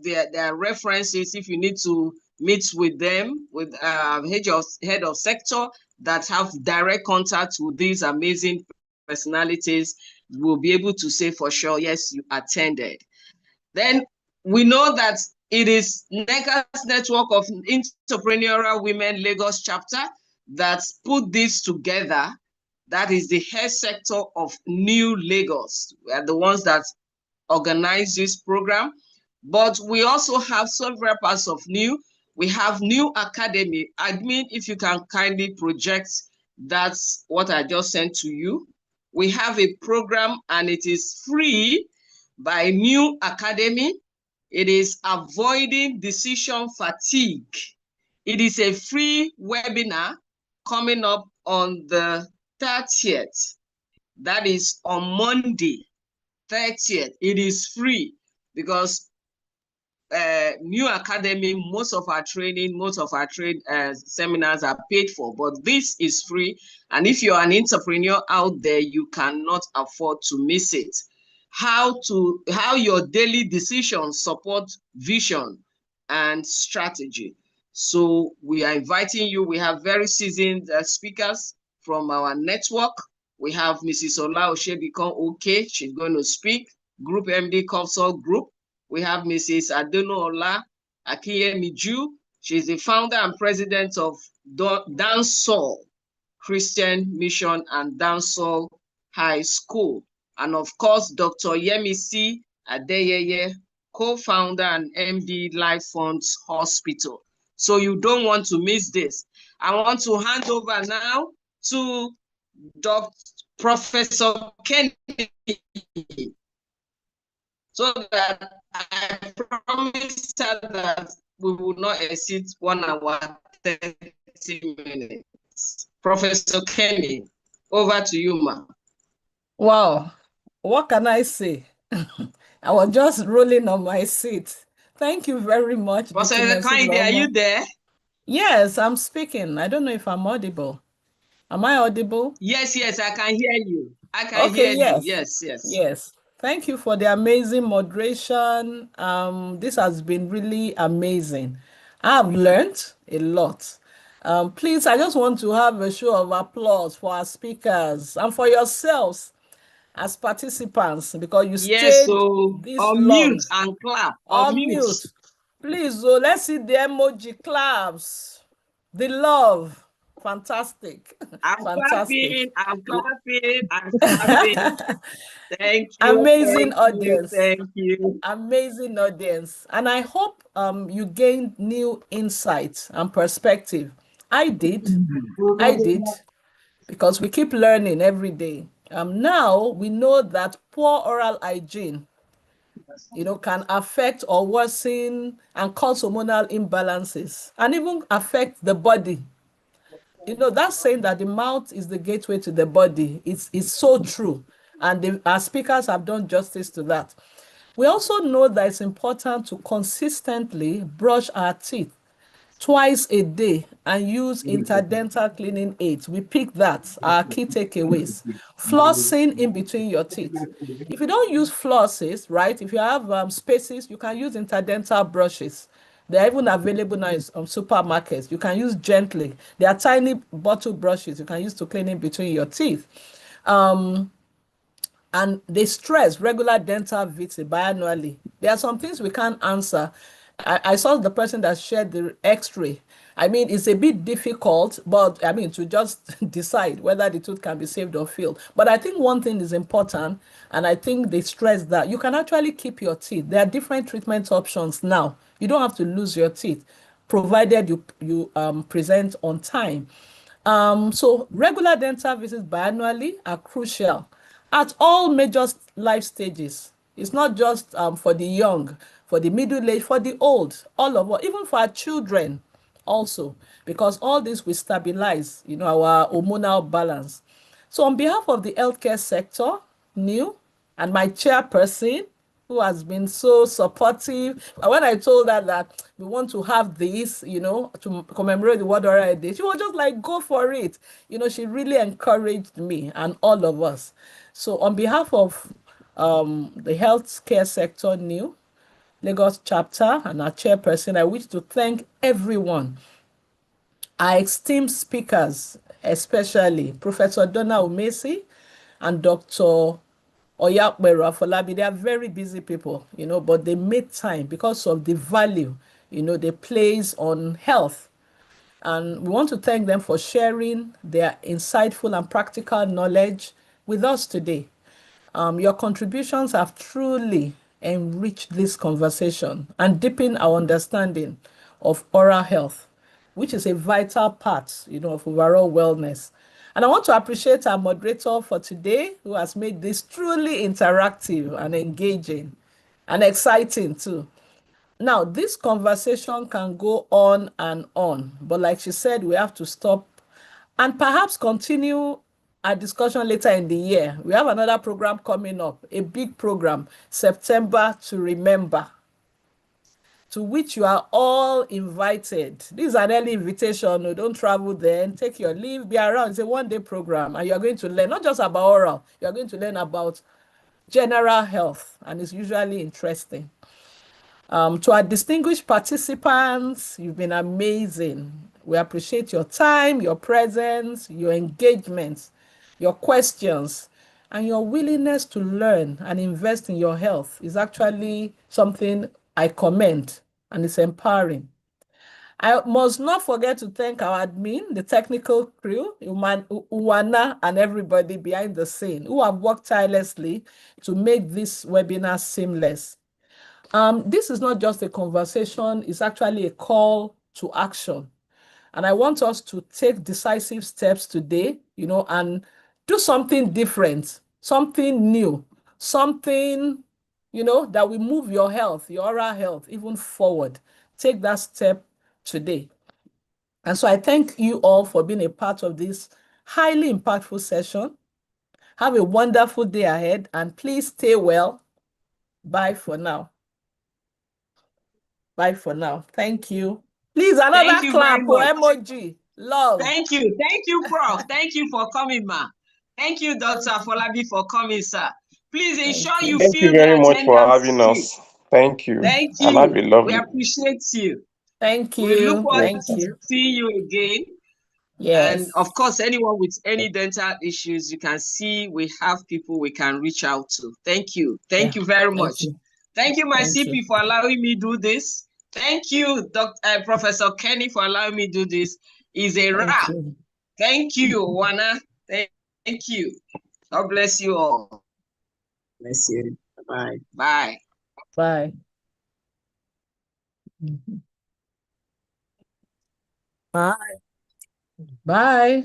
their references, if you need to meet with them, with head of sector that have direct contact with these amazing personalities, will be able to say for sure, yes, you attended. Then we know that it is NECA's Network of Entrepreneurial Women Lagos chapter that put this together. That is the health sector of New Lagos. We are the ones that organize this program. But we also have several parts of New. We have New Academy. Admin, if you can kindly project, that's what I just sent to you. We have a program and it is free by New Academy. It is avoiding decision fatigue. It is a free webinar coming up on the 30th. That is on Monday, 30th. It is free because New Academy, most of our seminars are paid for, but this is free. And if you're an entrepreneur out there, you cannot afford to miss it. How your daily decisions support vision and strategy. So we are inviting you. We have very seasoned speakers from our network. We have Mrs. Ola Oshebikon OK. She's going to speak. Group MD Consult Group. We have Mrs. Adenuola Akiyemiju. She's the founder and president of Dancehall Christian Mission and Dancehall High School. And of course, Dr. Yemisi Adeyeye, co-founder and MD Life Funds Hospital. So you don't want to miss this. I want to hand over now to Professor Kenny, so that I promise her that we will not exceed 1 hour, 30 minutes. Professor Kenny, over to you, ma. Wow, what can I say? I was just rolling on my seat. Thank you very much. Professor Kehinde, are you there? Yes, I'm speaking. I don't know if I'm audible. Am I audible? Yes, I can hear you. I can hear you. Yes. Thank you for the amazing moderation. This has been really amazing. I've learned a lot. Please, I just want to have a show of applause for our speakers and for yourselves as participants, because you stayed this long. Mute and clap. Mute. Please, let's see the emoji claps. The love. Fantastic. Fantastic. I'm clapping. Thank you. Amazing audience. Thank you. Amazing audience. And I hope you gained new insights and perspective. I did, because we keep learning every day. Now we know that poor oral hygiene, can affect or worsen and cause hormonal imbalances and even affect the body. That's saying that the mouth is the gateway to the body. It's so true. And our speakers have done justice to that. We also know that it's important to consistently brush our teeth twice a day and use interdental cleaning aids. We pick that, our key takeaways. Flossing in between your teeth. If you don't use flosses, right, if you have spaces, you can use interdental brushes. They're even available now in supermarkets. You can use gently. They are tiny bottle brushes you can use to clean in between your teeth. And they stress regular dental visits biannually. There are some things we can't answer. I saw the person that shared the x-ray. It's a bit difficult, but to just decide whether the tooth can be saved or filled. But I think one thing is important, and I think they stress that you can actually keep your teeth. There are different treatment options now. You don't have to lose your teeth, provided you present on time. So regular dental visits biannually are crucial at all major life stages. It's not just for the young, for the middle age, for the old, all of us, even for our children also, because all this will stabilize, our hormonal balance. So on behalf of the healthcare sector, NEW, and my chairperson, who has been so supportive. When I told her that we want to have this, to commemorate the World Oral Day, she was just like, go for it. She really encouraged me and all of us. So on behalf of the healthcare sector, NEW, Lagos chapter, and our chairperson, I wish to thank everyone, our esteemed speakers, especially Professor Donna Umesi and Dr. Oyakbero Afolabi. They are very busy people, but they made time because of the value, they place on health. And we want to thank them for sharing their insightful and practical knowledge with us today. Your contributions have truly enriched this conversation and deepened our understanding of oral health, which is a vital part, of overall wellness. And I want to appreciate our moderator for today, who has made this truly interactive and engaging and exciting too. Now, this conversation can go on and on, but like she said, we have to stop and perhaps continue our discussion later in the year. We have another program coming up, a big program, September to Remember, to which you are all invited. This is an early invitation. No, don't travel then. Take your leave, be around. It's a one-day program, and you're going to learn not just about oral, you're going to learn about general health, and it's usually interesting. To our distinguished participants, you've been amazing. We appreciate your time, your presence, your engagement, your questions, and your willingness to learn and invest in your health is actually something I commend, and it's empowering. I must not forget to thank our admin, the technical crew, Uwana, and everybody behind the scene who have worked tirelessly to make this webinar seamless. This is not just a conversation, it's actually a call to action. And I want us to take decisive steps today, and do something different, something new, something, that will move your health, your oral health, even forward. Take that step today. And so I thank you all for being a part of this highly impactful session. Have a wonderful day ahead, and please stay well. Bye for now. Bye for now. Thank you. Please, another Thank you clap very or much. emoji. Love. Thank you, Prof. Thank you for coming, ma. Thank you, Dr. Folabi, for coming, sir. Please ensure you Thank you fill the very much for attendance having sheet. us. Thank you. Thank And have a you. We lovely appreciate you. Thank We look you. forward Thank to you. seeing you again. Yes. And of course, anyone with any dental issues, you can see we have people we can reach out to. Thank you. Thank you very much. You. Thank you, my Thank CP, you. for allowing me to do this. Thank you, Professor Kenny, for allowing me to do this. It's a wrap. Thank you, Wana. Thank you. God bless you all. Bless you. Bye. Bye. Bye. Bye. Bye.